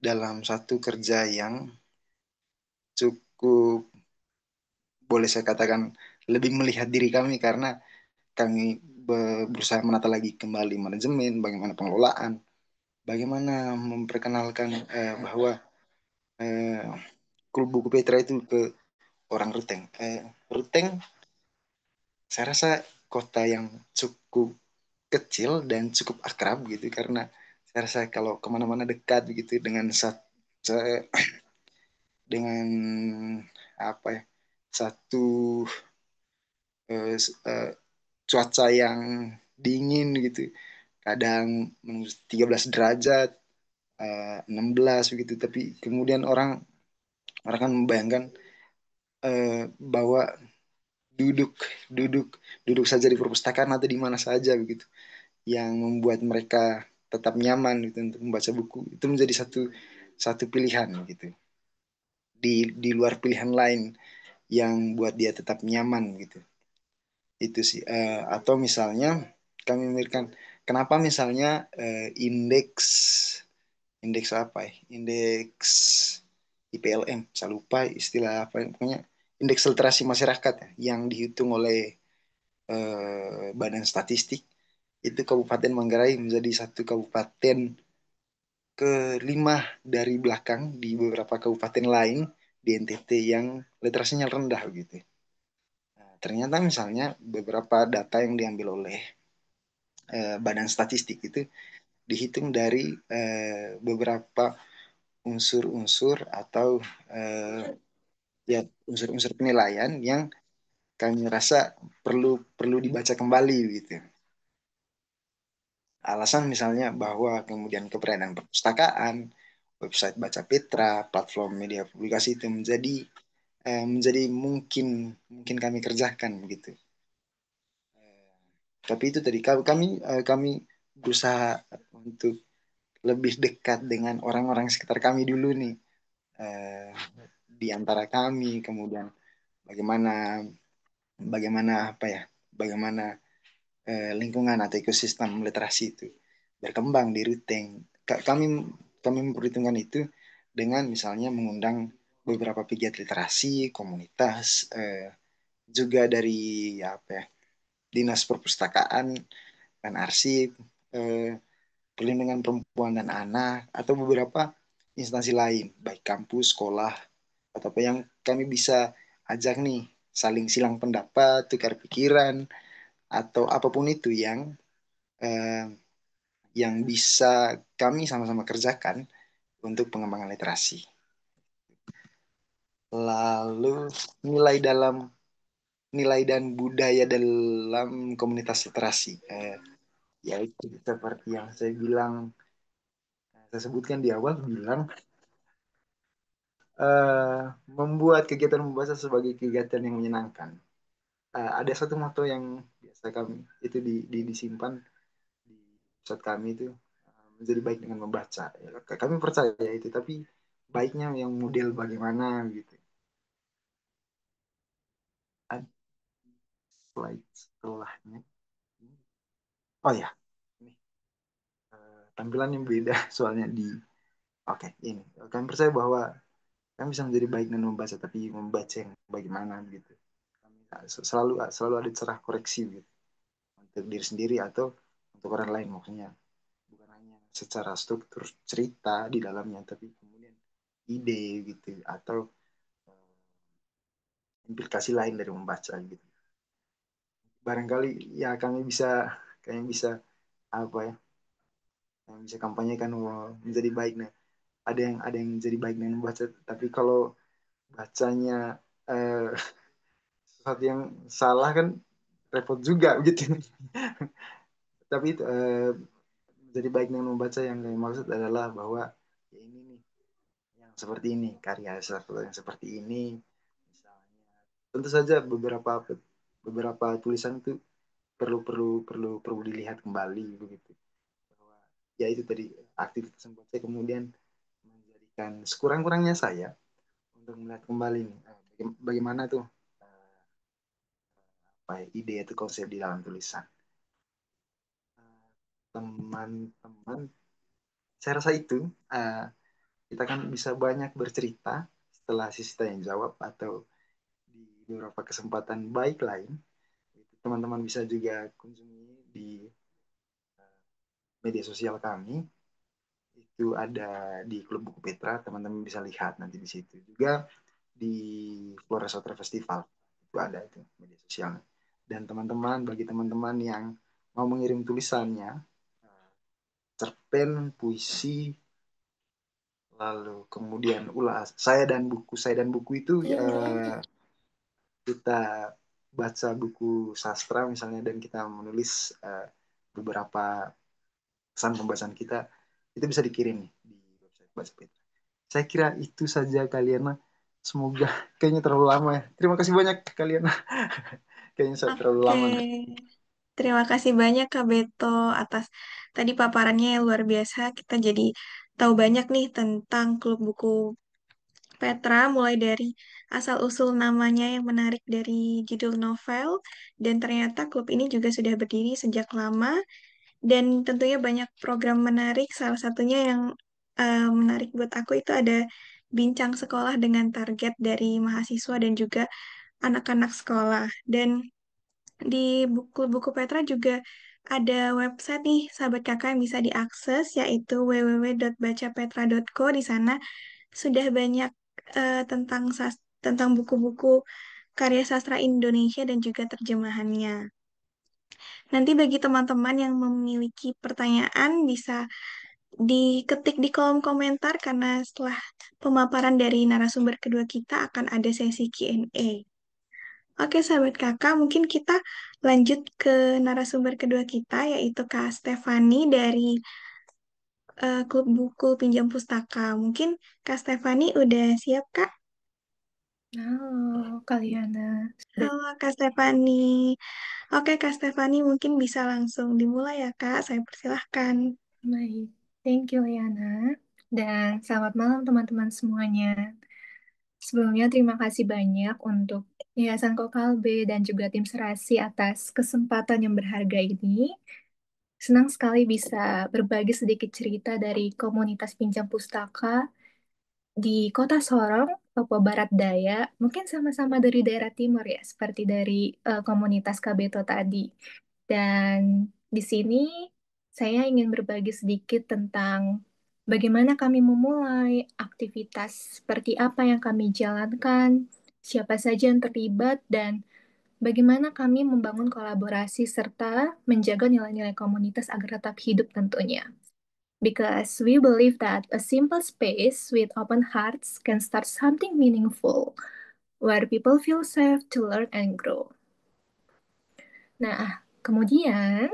S2: dalam satu kerja yang cukup, boleh saya katakan, lebih melihat diri kami karena kami berusaha menata lagi kembali manajemen, bagaimana pengelolaan, bagaimana memperkenalkan bahwa eh, klub buku Petra itu ke orang Ruteng. Ruteng, saya rasa kota yang cukup kecil dan cukup akrab gitu karena saya rasa kalau kemana-mana dekat gitu dengan apa ya, satu eh, cuaca yang dingin gitu, kadang menembus 13 derajat, 16 begitu, tapi kemudian orang orang kan membayangkan bahwa duduk duduk duduk saja di perpustakaan atau di mana saja begitu yang membuat mereka tetap nyaman gitu untuk membaca buku, itu menjadi satu satu pilihan gitu, di luar pilihan lain yang buat dia tetap nyaman gitu. Itu sih. Atau misalnya kami memikirkan kenapa misalnya indeks indeks apa ya, indeks IPLM, saya lupa istilah apa, pokoknya indeks literasi masyarakat ya, yang dihitung oleh Badan Statistik, itu Kabupaten Manggarai menjadi satu kabupaten kelima dari belakang di beberapa kabupaten lain di NTT yang literasinya rendah gitu. Nah, ternyata misalnya beberapa data yang diambil oleh Badan Statistik itu dihitung dari beberapa unsur-unsur atau eh, ya unsur-unsur penilaian yang kami rasa perlu perlu dibaca kembali gitu. Alasan misalnya bahwa kemudian keberadaan perpustakaan, website Baca Petra, platform media publikasi itu menjadi mungkin mungkin kami kerjakan begitu. Tapi itu tadi kami berusaha untuk lebih dekat dengan orang-orang sekitar kami dulu nih. Eh, di antara kami, kemudian bagaimana bagaimana apa ya, bagaimana lingkungan atau ekosistem literasi itu berkembang di Ruteng. Kami memperhitungkan itu dengan misalnya mengundang beberapa pegiat literasi, komunitas, juga dari ya, apa ya, dinas perpustakaan dan arsip, eh, perlindungan perempuan dan anak, atau beberapa instansi lain, baik kampus, sekolah, atau apa yang kami bisa ajak nih, saling silang pendapat, tukar pikiran, atau apapun itu eh, yang bisa kami sama-sama kerjakan untuk pengembangan literasi. Lalu nilai dalam nilai dan budaya dalam komunitas literasi, yaitu seperti yang saya sebutkan di awal, bilang eh, membuat kegiatan membaca sebagai kegiatan yang menyenangkan. Ada satu moto yang biasa kami itu disimpan di pusat kami itu, menjadi baik dengan membaca. Ya, kami percaya itu, tapi baiknya yang model bagaimana gitu. Ada slide setelahnya. Oh ya, ini tampilan yang beda soalnya di. Oke, ini. Kami percaya bahwa kami bisa menjadi baik dan membaca, tapi membaca yang bagaimana gitu. Kami selalu selalu ada cerah koreksi gitu untuk diri sendiri atau untuk orang lain, maksudnya bukan hanya secara struktur cerita di dalamnya, tapi kemudian ide gitu atau eh, implikasi lain dari membaca gitu. Barangkali ya kami bisa apa ya, yang bisa kampanyekan menjadi baik. Nah, ada yang jadi baik dengan membaca, tapi kalau bacanya eh, sesuatu yang salah kan repot juga gitu. Tapi jadi baik dengan membaca yang kami maksud adalah bahwa ya ini nih yang seperti ini, karya sastra yang seperti ini misalnya. Tentu saja beberapa tulisan itu perlu perlu perlu perlu dilihat kembali begitu. Bahwa ya itu tadi, aktivitas membaca kemudian menjadikan sekurang-kurangnya saya untuk melihat kembali nih, bagaimana tuh eh, apa ya, ide atau konsep di dalam tulisan. Teman-teman, saya rasa itu eh, kita kan bisa banyak bercerita setelah sisi tanya jawab atau di beberapa kesempatan baik lain. Teman-teman bisa juga kunjungi di media sosial kami, itu ada di Klub Buku Petra, teman-teman bisa lihat nanti di situ juga. Di Flora Sotra Festival itu ada itu media sosialnya. Dan teman-teman, bagi teman-teman yang mau mengirim tulisannya, cerpen, puisi, lalu kemudian ulas saya dan buku itu
S1: Iya.
S2: kita baca buku sastra misalnya dan kita menulis beberapa pesan pembahasan kita, itu bisa dikirim nih di website Baca Petra. Saya kira itu saja kalian. Semoga, kayaknya terlalu lama ya. Terima kasih banyak kalian. Kayaknya saya terlalu
S1: Oke.
S2: lama.
S1: Terima kasih banyak Kak Beto atas tadi paparannya yang luar biasa. Kita jadi tahu banyak nih tentang klub buku Petra, mulai dari asal-usul namanya yang menarik dari judul novel, dan ternyata klub ini juga sudah berdiri sejak lama, dan tentunya banyak program menarik. Salah satunya yang menarik buat aku itu ada bincang sekolah dengan target dari mahasiswa dan juga anak-anak sekolah. Dan di buku-buku Petra juga ada website nih, sahabat kakak yang bisa diakses, yaitu www.bacapetra.co. Di sana sudah banyak tentang buku-buku karya sastra Indonesia dan juga terjemahannya. Nanti bagi teman-teman yang memiliki pertanyaan bisa diketik di kolom komentar karena setelah pemaparan dari narasumber kedua kita akan ada sesi Q&A. Oke, sahabat kakak, mungkin kita lanjut ke narasumber kedua kita, yaitu Kak Stefani dari Klub Buku Pinjam Pustaka. Mungkin Kak Stefani udah siap, Kak?
S3: Halo, Kaliana. Sudah
S1: Halo, Kak Stefani. Oke, Kak Stefani mungkin bisa langsung dimulai ya, Kak. Saya persilahkan.
S3: baik. Thank you, Liana. Dan selamat malam, teman-teman semuanya. Sebelumnya, terima kasih banyak untuk Yayasan Kokalbe dan juga tim Serasi atas kesempatan yang berharga ini. Senang sekali bisa berbagi sedikit cerita dari komunitas pinjam pustaka di Kota Sorong, Papua Barat Daya, mungkin sama-sama dari daerah timur ya, seperti dari komunitas Kabeto tadi. Dan di sini saya ingin berbagi sedikit tentang bagaimana kami memulai aktivitas, seperti apa yang kami jalankan, siapa saja yang terlibat, dan bagaimana kami membangun kolaborasi serta menjaga nilai-nilai komunitas agar tetap hidup tentunya. Because we believe that a simple space with open hearts can start something meaningful where people feel safe to learn and grow. Nah, kemudian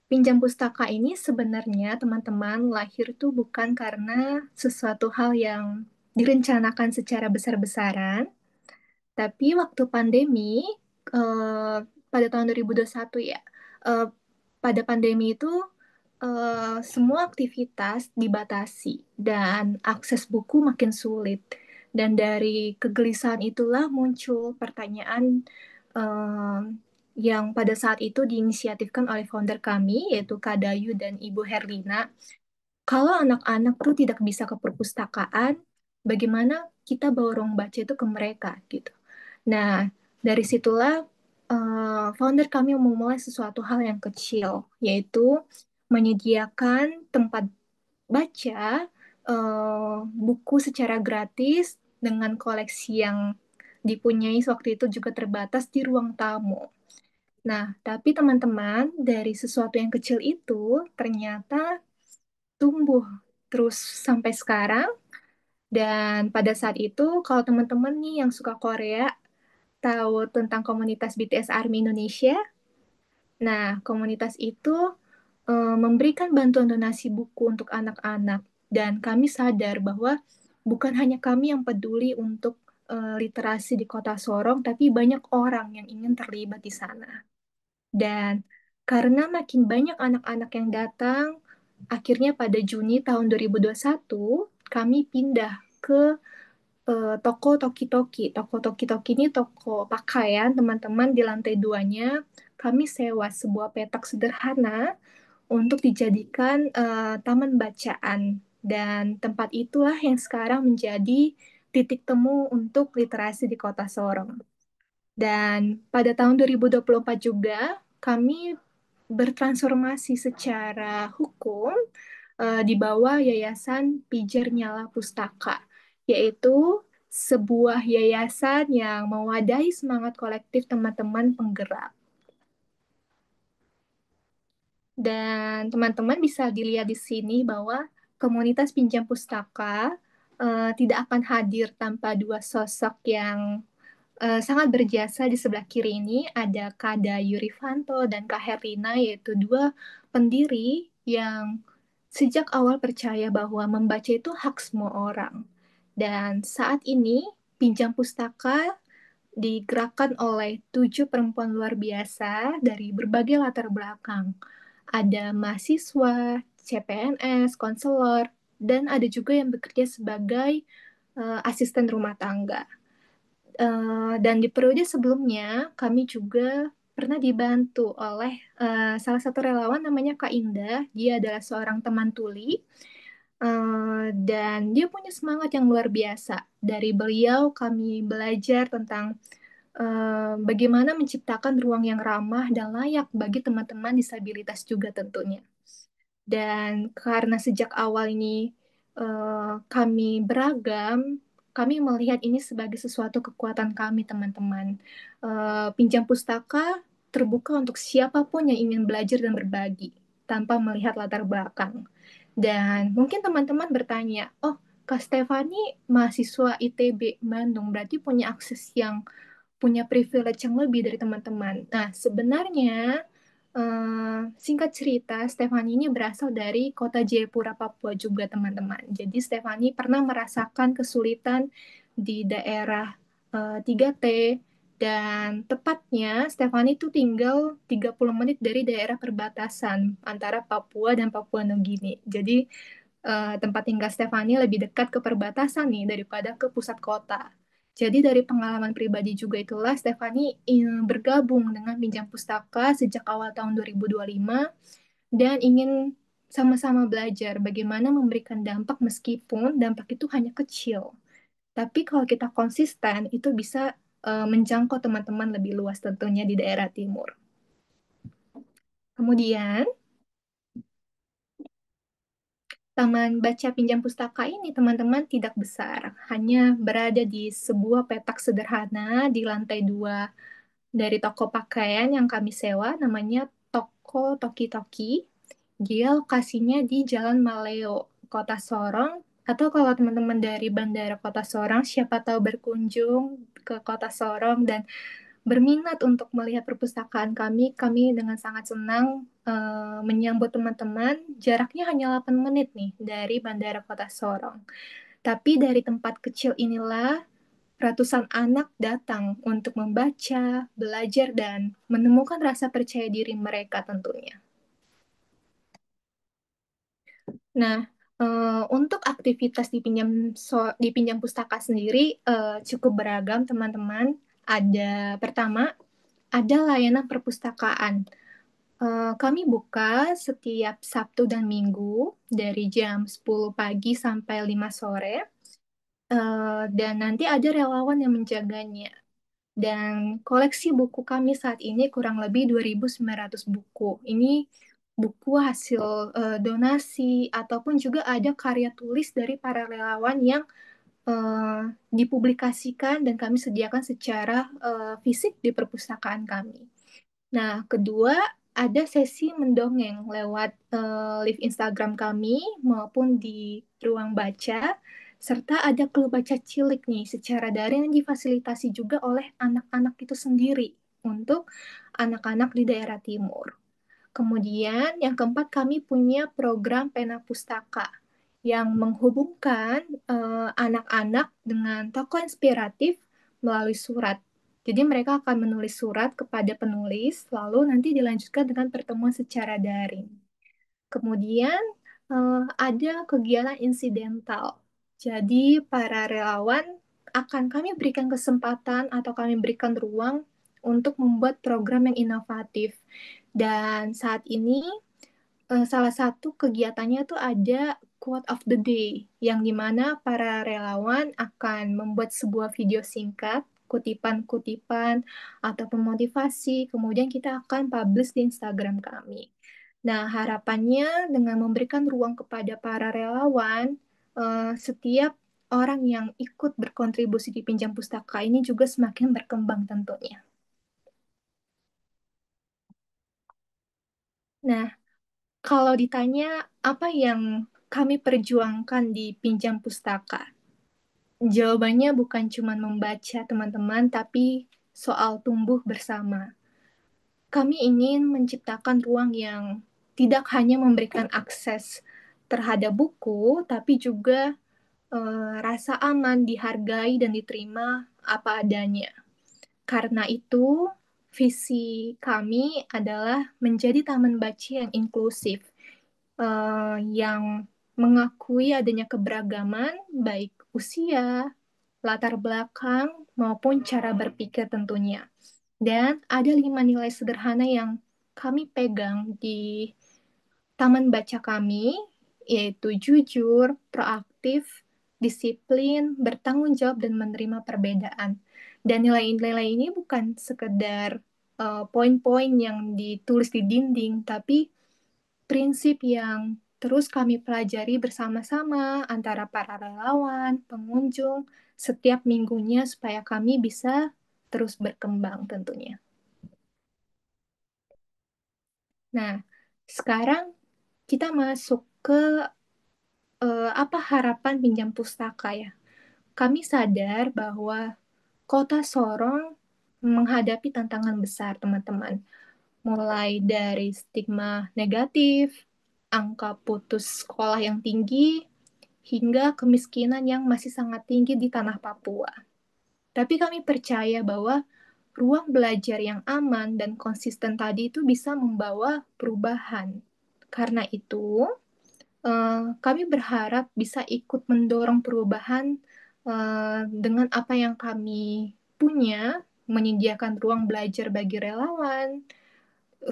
S3: pinjam pustaka ini sebenarnya teman-teman lahir tuh bukan karena sesuatu hal yang direncanakan secara besar-besaran, tapi waktu pandemi pada tahun 2021 ya, eh, pada pandemi itu semua aktivitas dibatasi dan akses buku makin sulit. Dan dari kegelisahan itulah muncul pertanyaan eh, yang pada saat itu diinisiatifkan oleh founder kami, yaitu Kak Dayu dan Ibu Herlina. Kalau anak-anak tuh tidak bisa ke perpustakaan, bagaimana kita bawa ruang baca itu ke mereka gitu. Nah, dari situlah founder kami memulai sesuatu hal yang kecil, yaitu menyediakan tempat baca buku secara gratis dengan koleksi yang dipunyai waktu itu juga terbatas di ruang tamu. Nah, tapi teman-teman, dari sesuatu yang kecil itu ternyata tumbuh terus sampai sekarang. Dan pada saat itu, kalau teman-teman nih yang suka Korea, tahu tentang komunitas BTS ARMY Indonesia, nah, komunitas itu memberikan bantuan donasi buku untuk anak-anak. Dan kami sadar bahwa bukan hanya kami yang peduli untuk literasi di Kota Sorong, tapi banyak orang yang ingin terlibat di sana. Dan karena makin banyak anak-anak yang datang, akhirnya pada Juni tahun 2021, kami pindah ke toko Toki-Toki. Toko Toki-Toki ini toko pakaian, teman-teman, di lantai duanya. Kami sewa sebuah petak sederhana untuk dijadikan taman bacaan. Dan tempat itulah yang sekarang menjadi titik temu untuk literasi di Kota Sorong. Dan pada tahun 2024 juga, kami bertransformasi secara hukum di bawah Yayasan Pijar Nyala Pustaka, yaitu sebuah yayasan yang mewadahi semangat kolektif teman-teman penggerak. Dan teman-teman bisa dilihat di sini bahwa komunitas pinjam pustaka tidak akan hadir tanpa dua sosok yang sangat berjasa. Di sebelah kiri ini ada Kak Dayu Rifanto dan Kak Herlina, yaitu dua pendiri yang sejak awal percaya bahwa membaca itu hak semua orang. Dan saat ini, pinjam pustaka digerakkan oleh 7 perempuan luar biasa dari berbagai latar belakang. Ada mahasiswa, CPNS, konselor, dan ada juga yang bekerja sebagai asisten rumah tangga. Dan di periode sebelumnya, kami juga pernah dibantu oleh salah satu relawan namanya Kak Indah. Dia adalah seorang teman tuli, dan dia punya semangat yang luar biasa. Dari beliau kami belajar tentang bagaimana menciptakan ruang yang ramah dan layak bagi teman-teman disabilitas juga tentunya. Dan karena sejak awal ini kami beragam, kami melihat ini sebagai sesuatu kekuatan kami, teman-teman. Pinjam pustaka terbuka untuk siapapun yang ingin belajar dan berbagi, tanpa melihat latar belakang. Dan mungkin teman-teman bertanya, oh, Kak Stefani mahasiswa ITB Bandung, berarti punya akses yang punya privilege yang lebih dari teman-teman. Nah, sebenarnya singkat cerita, Stefani ini berasal dari kota Jayapura, Papua juga, teman-teman. Jadi Stefani pernah merasakan kesulitan di daerah 3T, dan tepatnya Stefani itu tinggal 30 menit dari daerah perbatasan antara Papua dan Papua Nugini. Jadi tempat tinggal Stefani lebih dekat ke perbatasan nih daripada ke pusat kota. Jadi dari pengalaman pribadi juga itulah Stefani bergabung dengan Pinjam Pustaka sejak awal tahun 2025 dan ingin sama-sama belajar bagaimana memberikan dampak meskipun dampak itu hanya kecil. Tapi kalau kita konsisten itu bisa menjangkau teman-teman lebih luas tentunya di daerah timur. Kemudian Taman Baca Pinjam Pustaka ini, teman-teman, tidak besar, hanya berada di sebuah petak sederhana di lantai 2 dari toko pakaian yang kami sewa, namanya Toko Toki Toki. Dia lokasinya di Jalan Maleo, Kota Sorong, atau kalau teman-teman dari Bandara Kota Sorong, siapa tahu berkunjung ke Kota Sorong dan berminat untuk melihat perpustakaan kami dengan sangat senang menyambut teman-teman. Jaraknya hanya 8 menit nih dari Bandara Kota Sorong. Tapi dari tempat kecil inilah ratusan anak datang untuk membaca, belajar, dan menemukan rasa percaya diri mereka tentunya. Nah, untuk aktivitas di pinjam pustaka sendiri cukup beragam, teman-teman. Ada pertama, ada layanan perpustakaan. Kami buka setiap Sabtu dan Minggu dari jam 10 pagi sampai 5 sore. Dan nanti ada relawan yang menjaganya. Dan koleksi buku kami saat ini kurang lebih 2.900 buku. Ini buku hasil donasi ataupun juga ada karya tulis dari para relawan yang dipublikasikan dan kami sediakan secara fisik di perpustakaan kami. Nah, kedua, ada sesi mendongeng lewat live Instagram kami maupun di ruang baca, serta ada klub baca cilik nih secara daring yang difasilitasi juga oleh anak-anak itu sendiri untuk anak-anak di daerah timur. Kemudian yang keempat kami punya program Pena Pustaka yang menghubungkan anak-anak dengan tokoh inspiratif melalui surat. Jadi mereka akan menulis surat kepada penulis, lalu nanti dilanjutkan dengan pertemuan secara daring. Kemudian ada kegiatan insidental. Jadi para relawan akan kami berikan kesempatan atau kami berikan ruang untuk membuat program yang inovatif. Dan saat ini salah satu kegiatannya tuh ada quote of the day, yang dimana para relawan akan membuat sebuah video singkat, kutipan-kutipan, ataupun motivasi, kemudian kita akan publish di Instagram kami. Nah, harapannya dengan memberikan ruang kepada para relawan, setiap orang yang ikut berkontribusi di pinjam pustaka ini juga semakin berkembang tentunya. Nah, kalau ditanya apa yang kami perjuangkan di pinjam pustaka, jawabannya bukan cuma membaca teman-teman, tapi soal tumbuh bersama. Kami ingin menciptakan ruang yang tidak hanya memberikan akses terhadap buku, tapi juga rasa aman, dihargai, dan diterima apa adanya. Karena itu, visi kami adalah menjadi taman baca yang inklusif, yang mengakui adanya keberagaman, baik usia, latar belakang, maupun cara berpikir tentunya. Dan ada 5 nilai sederhana yang kami pegang di taman baca kami, yaitu jujur, proaktif, disiplin, bertanggung jawab, dan menerima perbedaan. Dan nilai-nilai ini bukan sekedar poin-poin yang ditulis di dinding, tapi prinsip yang terus kami pelajari bersama-sama antara para relawan, pengunjung, setiap minggunya supaya kami bisa terus berkembang tentunya. Nah, sekarang kita masuk ke apa harapan pinjam pustaka ya. Kami sadar bahwa Kota Sorong menghadapi tantangan besar, teman-teman. Mulai dari stigma negatif, angka putus sekolah yang tinggi, hingga kemiskinan yang masih sangat tinggi di tanah Papua. Tapi kami percaya bahwa ruang belajar yang aman dan konsisten tadi itu bisa membawa perubahan. Karena itu, kami berharap bisa ikut mendorong perubahan dengan apa yang kami punya, menyediakan ruang belajar bagi relawan,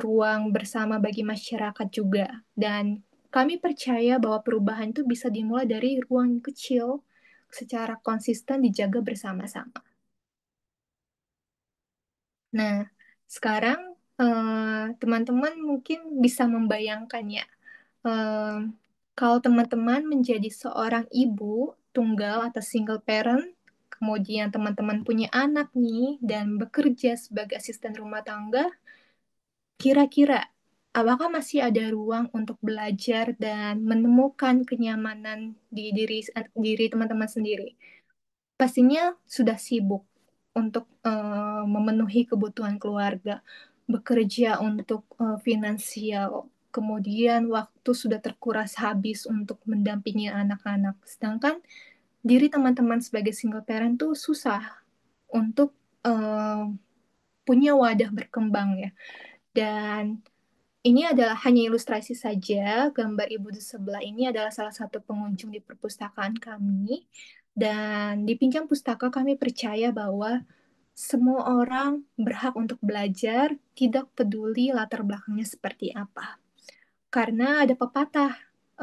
S3: ruang bersama bagi masyarakat juga. Dan kami percaya bahwa perubahan itu bisa dimulai dari ruang kecil secara konsisten dijaga bersama-sama. Nah, sekarang teman-teman mungkin bisa membayangkan ya, eh, kalau teman-teman menjadi seorang ibu tunggal atau single parent, kemudian teman-teman punya anak nih dan bekerja sebagai asisten rumah tangga, kira-kira apakah masih ada ruang untuk belajar dan menemukan kenyamanan di diri teman-teman sendiri? Pastinya sudah sibuk untuk memenuhi kebutuhan keluarga, bekerja untuk finansial, kemudian waktu sudah terkuras habis untuk mendampingi anak-anak. Sedangkan diri teman-teman sebagai single parent tuh susah untuk punya wadah berkembang ya. Dan ini adalah hanya ilustrasi saja. Gambar ibu di sebelah ini adalah salah satu pengunjung di perpustakaan kami. Dan di pinjam pustaka kami percaya bahwa semua orang berhak untuk belajar, tidak peduli latar belakangnya seperti apa. Karena ada pepatah,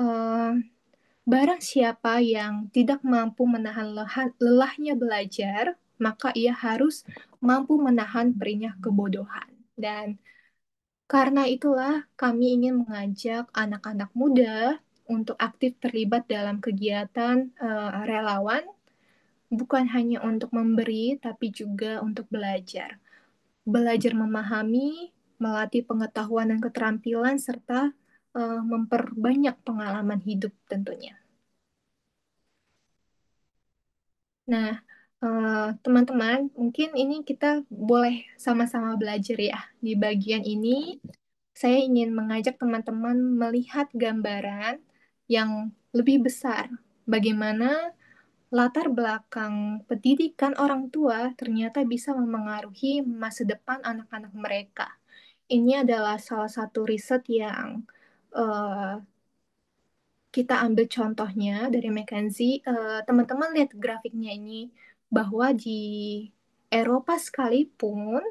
S3: eh, barang siapa yang tidak mampu menahan lelahnya belajar, maka ia harus mampu menahan perihnya kebodohan. Dan karena itulah kami ingin mengajak anak-anak muda untuk aktif terlibat dalam kegiatan relawan, bukan hanya untuk memberi, tapi juga untuk belajar. Belajar memahami, melatih pengetahuan dan keterampilan, serta memperbanyak pengalaman hidup tentunya. Nah, teman-teman, mungkin ini kita boleh sama-sama belajar ya. Di bagian ini, saya ingin mengajak teman-teman melihat gambaran yang lebih besar. Bagaimana latar belakang pendidikan orang tua ternyata bisa memengaruhi masa depan anak-anak mereka. Ini adalah salah satu riset yang uh, kita ambil contohnya dari McKinsey. Teman-teman lihat grafiknya ini, bahwa di Eropa sekalipun,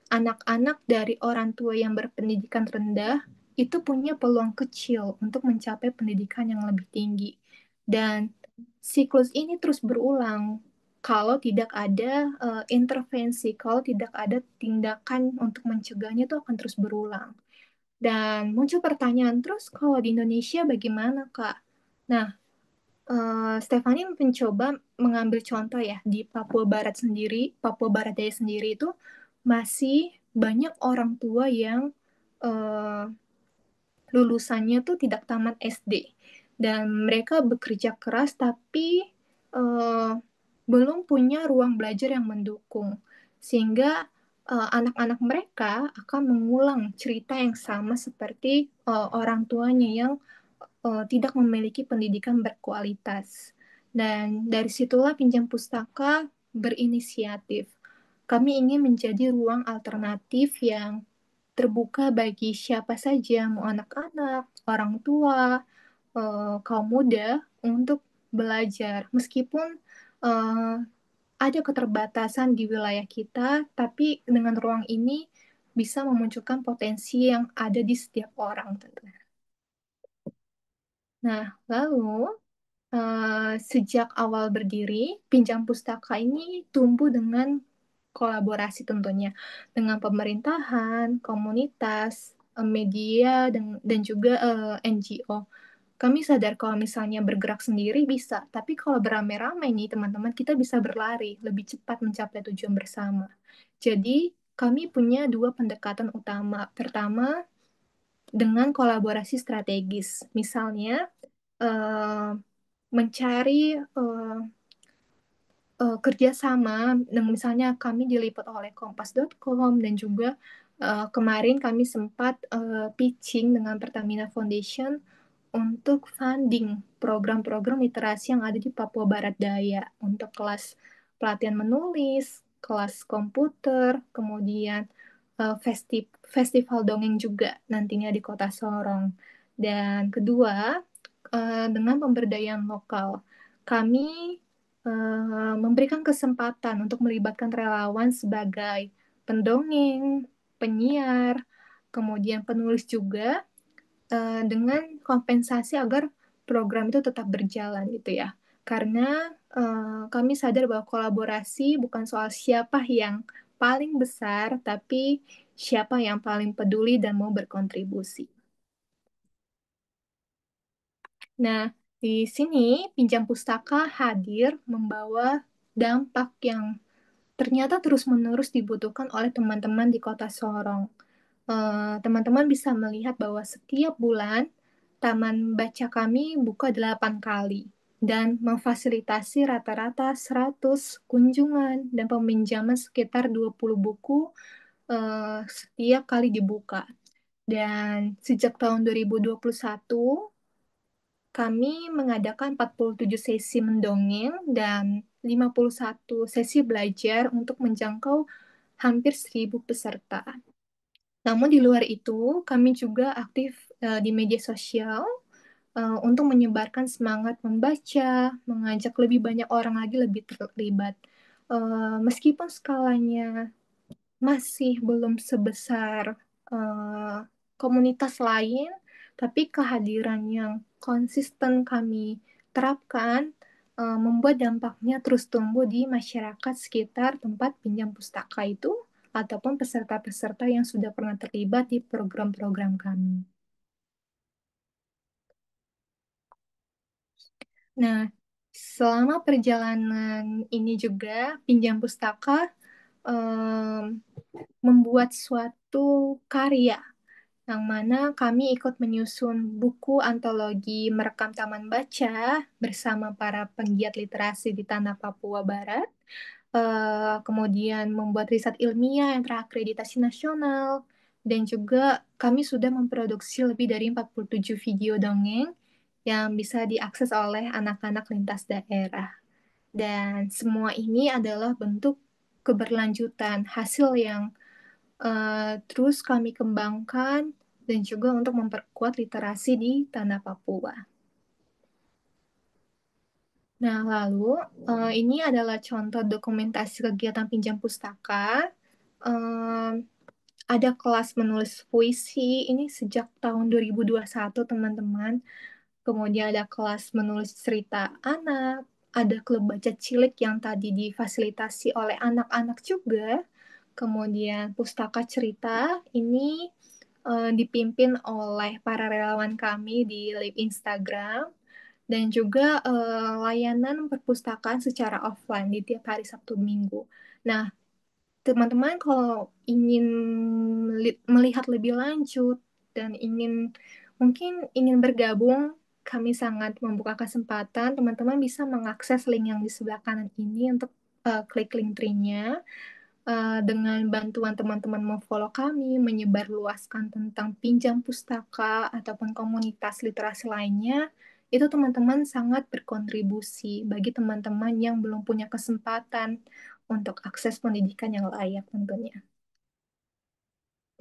S3: anak-anak dari orang tua yang berpendidikan rendah itu punya peluang kecil untuk mencapai pendidikan yang lebih tinggi. Dan siklus ini terus berulang kalau tidak ada intervensi, kalau tidak ada tindakan untuk mencegahnya, itu akan terus berulang. Dan muncul pertanyaan terus, kalau di Indonesia bagaimana, Kak? Nah, Stefani mencoba mengambil contoh ya, di Papua Barat sendiri, Papua Barat Daya sendiri itu masih banyak orang tua yang eh, lulusannya tuh tidak tamat SD. Dan mereka bekerja keras tapi eh, belum punya ruang belajar yang mendukung. Sehingga anak-anak mereka akan mengulang cerita yang sama seperti orang tuanya yang tidak memiliki pendidikan berkualitas. Dan dari situlah pinjam pustaka berinisiatif. Kami ingin menjadi ruang alternatif yang terbuka bagi siapa saja, mau anak-anak, orang tua, kaum muda, untuk belajar. Meskipun eh, ada keterbatasan di wilayah kita, tapi dengan ruang ini bisa memunculkan potensi yang ada di setiap orang tentunya. Nah, lalu sejak awal berdiri, Pinjam Pustaka ini tumbuh dengan kolaborasi tentunya dengan pemerintahan, komunitas, media, dan juga NGO. Kami sadar kalau misalnya bergerak sendiri bisa, tapi kalau beramai-ramai nih teman-teman, kita bisa berlari lebih cepat mencapai tujuan bersama. Jadi, kami punya dua pendekatan utama. Pertama, dengan kolaborasi strategis. Misalnya, eh, mencari kerjasama, dan misalnya kami diliput oleh kompas.com, dan juga kemarin kami sempat pitching dengan Pertamina Foundation untuk funding program-program literasi yang ada di Papua Barat Daya untuk kelas pelatihan menulis, kelas komputer, kemudian festival dongeng juga nantinya di Kota Sorong. Dan kedua, dengan pemberdayaan lokal. Kami memberikan kesempatan untuk melibatkan relawan sebagai pendongeng, penyiar, kemudian penulis juga, dengan kompensasi agar program itu tetap berjalan gitu ya. Karena kami sadar bahwa kolaborasi bukan soal siapa yang paling besar, tapi siapa yang paling peduli dan mau berkontribusi. Nah, di sini pinjam pustaka hadir membawa dampak yang ternyata terus-menerus dibutuhkan oleh teman-teman di Kota Sorong. Teman-teman bisa melihat bahwa setiap bulan taman baca kami buka 8 kali dan memfasilitasi rata-rata 100 kunjungan dan peminjaman sekitar 20 buku setiap kali dibuka. Dan sejak tahun 2021 kami mengadakan 47 sesi mendongeng dan 51 sesi belajar untuk menjangkau hampir 1.000 peserta. Namun di luar itu, kami juga aktif di media sosial untuk menyebarkan semangat membaca, mengajak lebih banyak orang lagi lebih terlibat. Meskipun skalanya masih belum sebesar eh, komunitas lain, tapi kehadiran yang konsisten kami terapkan membuat dampaknya terus tumbuh di masyarakat sekitar tempat pinjam pustaka itu ataupun peserta-peserta yang sudah pernah terlibat di program-program kami. Nah, selama perjalanan ini juga pinjam pustaka em, membuat suatu karya yang mana kami ikut menyusun buku antologi merekam taman baca bersama para penggiat literasi di tanah Papua Barat, kemudian membuat riset ilmiah yang terakreditasi nasional, dan juga kami sudah memproduksi lebih dari 47 video dongeng yang bisa diakses oleh anak-anak lintas daerah. Dan semua ini adalah bentuk keberlanjutan hasil yang terus kami kembangkan dan juga untuk memperkuat literasi di tanah Papua. Nah, lalu ini adalah contoh dokumentasi kegiatan pinjam pustaka. Em, ada kelas menulis puisi ini sejak tahun 2021, teman-teman. Kemudian ada kelas menulis cerita anak, ada klub baca cilik yang tadi difasilitasi oleh anak-anak juga. Kemudian pustaka cerita ini dipimpin oleh para relawan kami di live Instagram dan juga layanan perpustakaan secara offline di tiap hari Sabtu Minggu. Nah, teman-teman kalau ingin melihat lebih lanjut dan mungkin ingin bergabung, kami sangat membuka kesempatan. Teman-teman bisa mengakses link yang di sebelah kanan ini untuk klik link tree-nya. Dengan bantuan teman-teman memfollow kami, menyebarluaskan tentang pinjam pustaka ataupun komunitas literasi lainnya, itu teman-teman sangat berkontribusi bagi teman-teman yang belum punya kesempatan untuk akses pendidikan yang layak tentunya.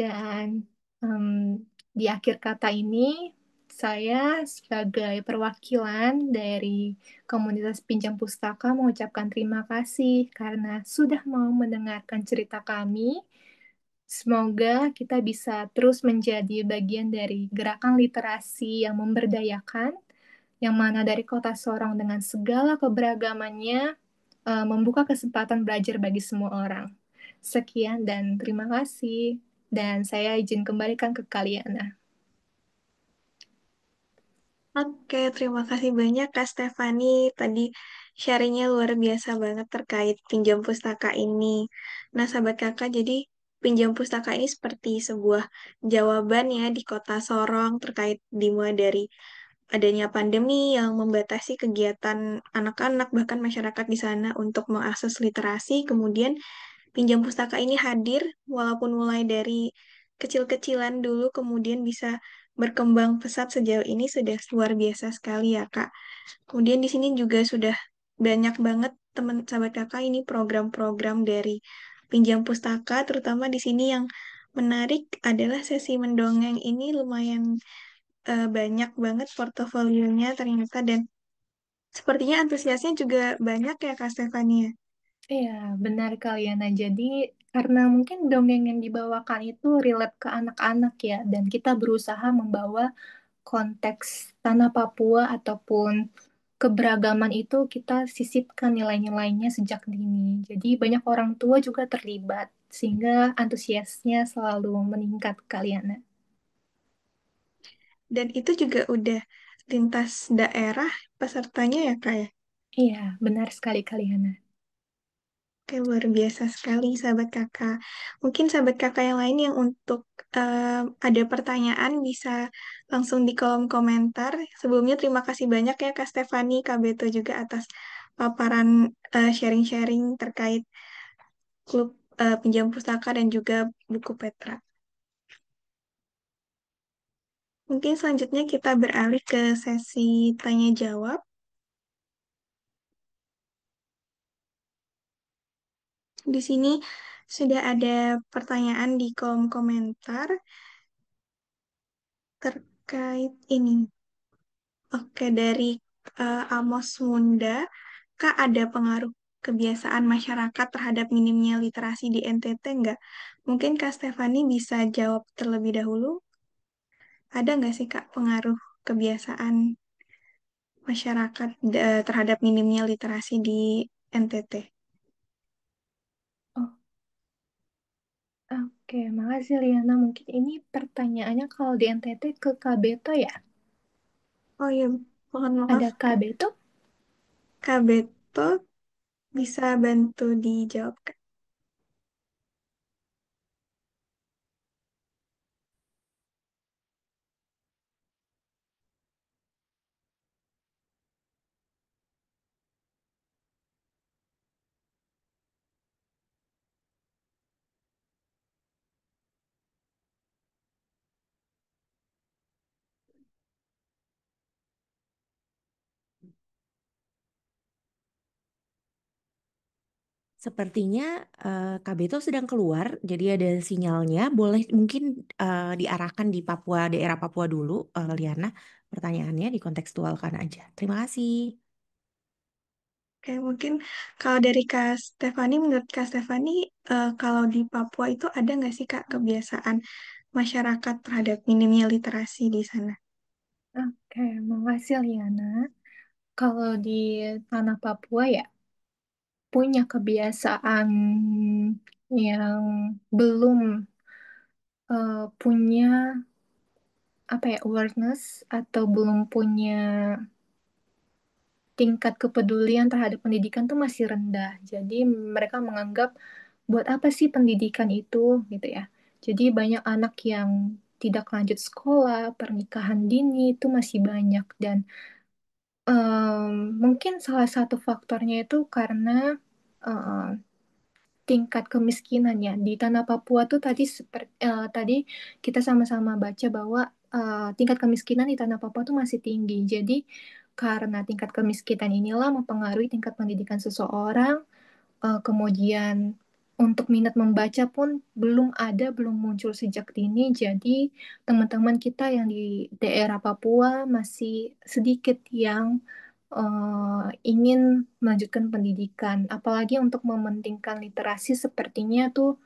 S3: Dan em, di akhir kata ini, saya sebagai perwakilan dari komunitas pinjam pustaka mengucapkan terima kasih karena sudah mau mendengarkan cerita kami. Semoga kita bisa terus menjadi bagian dari gerakan literasi yang memberdayakan, yang mana dari kota Sorong dengan segala keberagamannya membuka kesempatan belajar bagi semua orang. Sekian dan terima kasih. Dan saya izin kembalikan ke Kaliana.
S1: Oke, terima kasih banyak Kak Stefani. Tadi sharingnya luar biasa banget terkait pinjam pustaka ini. Nah, sahabat kakak, jadi pinjam pustaka ini seperti sebuah jawaban ya di kota Sorong terkait dimulai dari adanya pandemi yang membatasi kegiatan anak-anak bahkan masyarakat di sana untuk mengakses literasi. Kemudian pinjam pustaka ini hadir walaupun mulai dari kecil-kecilan dulu kemudian bisa berkembang pesat sejauh ini sudah luar biasa sekali ya Kak. Kemudian di sini juga sudah banyak banget teman sahabat Kakak ini program-program dari pinjam pustaka terutama di sini yang menarik adalah sesi mendongeng ini lumayan banyak banget portofolionya ternyata dan sepertinya antusiasnya juga banyak ya Kak Stefania.
S3: Iya, benar Kaliana. Jadi, karena mungkin dongeng yang dibawakan itu relate ke anak-anak ya, dan kita berusaha membawa konteks tanah Papua ataupun keberagaman itu kita sisipkan nilai-nilainya sejak dini. Jadi, banyak orang tua juga terlibat, sehingga antusiasnya selalu meningkat Kaliana.
S1: Dan itu juga udah lintas daerah pesertanya ya Kak ya.
S3: Iya, benar sekali Kaliana.
S1: Oke, luar biasa sekali sahabat kakak. Mungkin sahabat kakak yang lain yang untuk ada pertanyaan bisa langsung di kolom komentar. Sebelumnya terima kasih banyak ya Kak Stefani, Kak Beto juga atas paparan sharing-sharing terkait klub pinjam pustaka dan juga buku Petra. Mungkin selanjutnya kita beralih ke sesi tanya jawab. Di sini Sudah ada pertanyaan di kolom komentar terkait ini. Oke, dari Amos Munda, Kak, ada pengaruh kebiasaan masyarakat terhadap minimnya literasi di NTT nggak? Mungkin Kak Stefani bisa jawab terlebih dahulu. Ada nggak sih Kak pengaruh kebiasaan masyarakat terhadap minimnya literasi di NTT?
S3: Oh, oke, makasih Liana. Mungkin ini pertanyaannya kalau di NTT ke Kak Beto ya?
S1: Oh iya, mohon maaf
S3: Ada Kak Beto?
S1: Kak Beto bisa bantu dijawab Kak?
S4: Sepertinya KB itu sedang keluar, jadi ada sinyalnya. Boleh mungkin diarahkan di Papua, daerah Papua dulu, Liana. Pertanyaannya dikontekstualkan aja. Terima kasih.
S1: Oke, mungkin kalau dari Kak Stefani, menurut Kak Stefani, kalau di Papua itu ada nggak sih Kak kebiasaan masyarakat terhadap minimnya literasi di sana?
S3: Oke, makasih Liana. Kalau di tanah Papua ya, punya kebiasaan yang belum punya apa ya awareness atau belum punya tingkat kepedulian terhadap pendidikan tuh masih rendah. Jadi mereka menganggap buat apa sih pendidikan itu gitu ya. Jadi banyak anak yang tidak lanjut sekolah, pernikahan dini itu masih banyak dan mungkin salah satu faktornya itu karena em, tingkat kemiskinannya di tanah Papua tuh tadi kita sama-sama baca bahwa tingkat kemiskinan di tanah Papua tuh masih tinggi. Jadi karena tingkat kemiskinan inilah mempengaruhi tingkat pendidikan seseorang, kemudian untuk minat membaca pun belum muncul sejak dini. Jadi teman-teman kita yang di daerah Papua masih sedikit yang ingin melanjutkan pendidikan. Apalagi untuk mementingkan literasi sepertinya tuh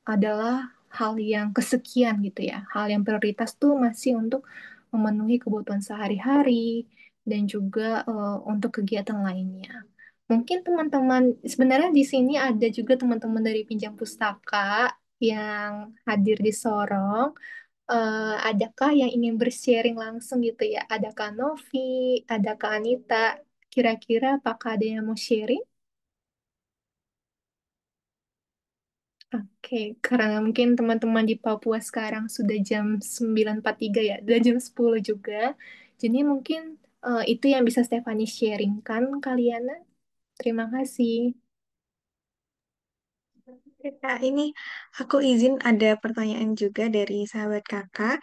S3: adalah hal yang kesekian gitu ya. Hal yang prioritas tuh masih untuk memenuhi kebutuhan sehari-hari dan juga untuk kegiatan lainnya. Mungkin teman-teman, sebenarnya di sini ada juga teman-teman dari Pinjam Pustaka yang hadir di Sorong. Adakah yang ingin bersharing langsung gitu ya? Ada Kak Novi, ada Kak Anita. Kira-kira apakah ada yang mau sharing? Oke, karena mungkin teman-teman di Papua sekarang sudah jam 9.43 ya, udah jam 10 juga. Jadi mungkin itu yang bisa Stefani sharingkan kalian. Terima kasih.
S1: Oke, Kak, ini aku izin ada pertanyaan juga dari sahabat kakak.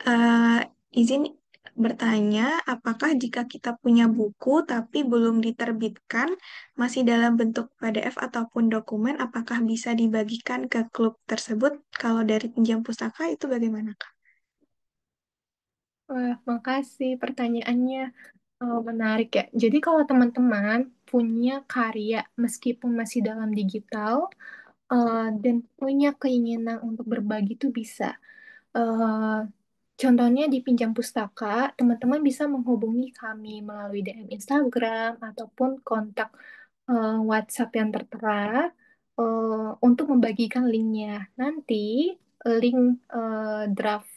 S1: Eh, izin bertanya, apakah jika kita punya buku tapi belum diterbitkan, masih dalam bentuk PDF ataupun dokumen, apakah bisa dibagikan ke klub tersebut? Kalau dari pinjam pustaka itu bagaimana, Kak?
S3: Wah, makasih pertanyaannya. Menarik ya. Jadi kalau teman-teman punya karya meskipun masih dalam digital dan punya keinginan untuk berbagi itu bisa. Eh, Contohnya di Pinjam Pustaka, teman-teman bisa menghubungi kami melalui DM Instagram ataupun kontak WhatsApp yang tertera untuk membagikan linknya. Nanti link draft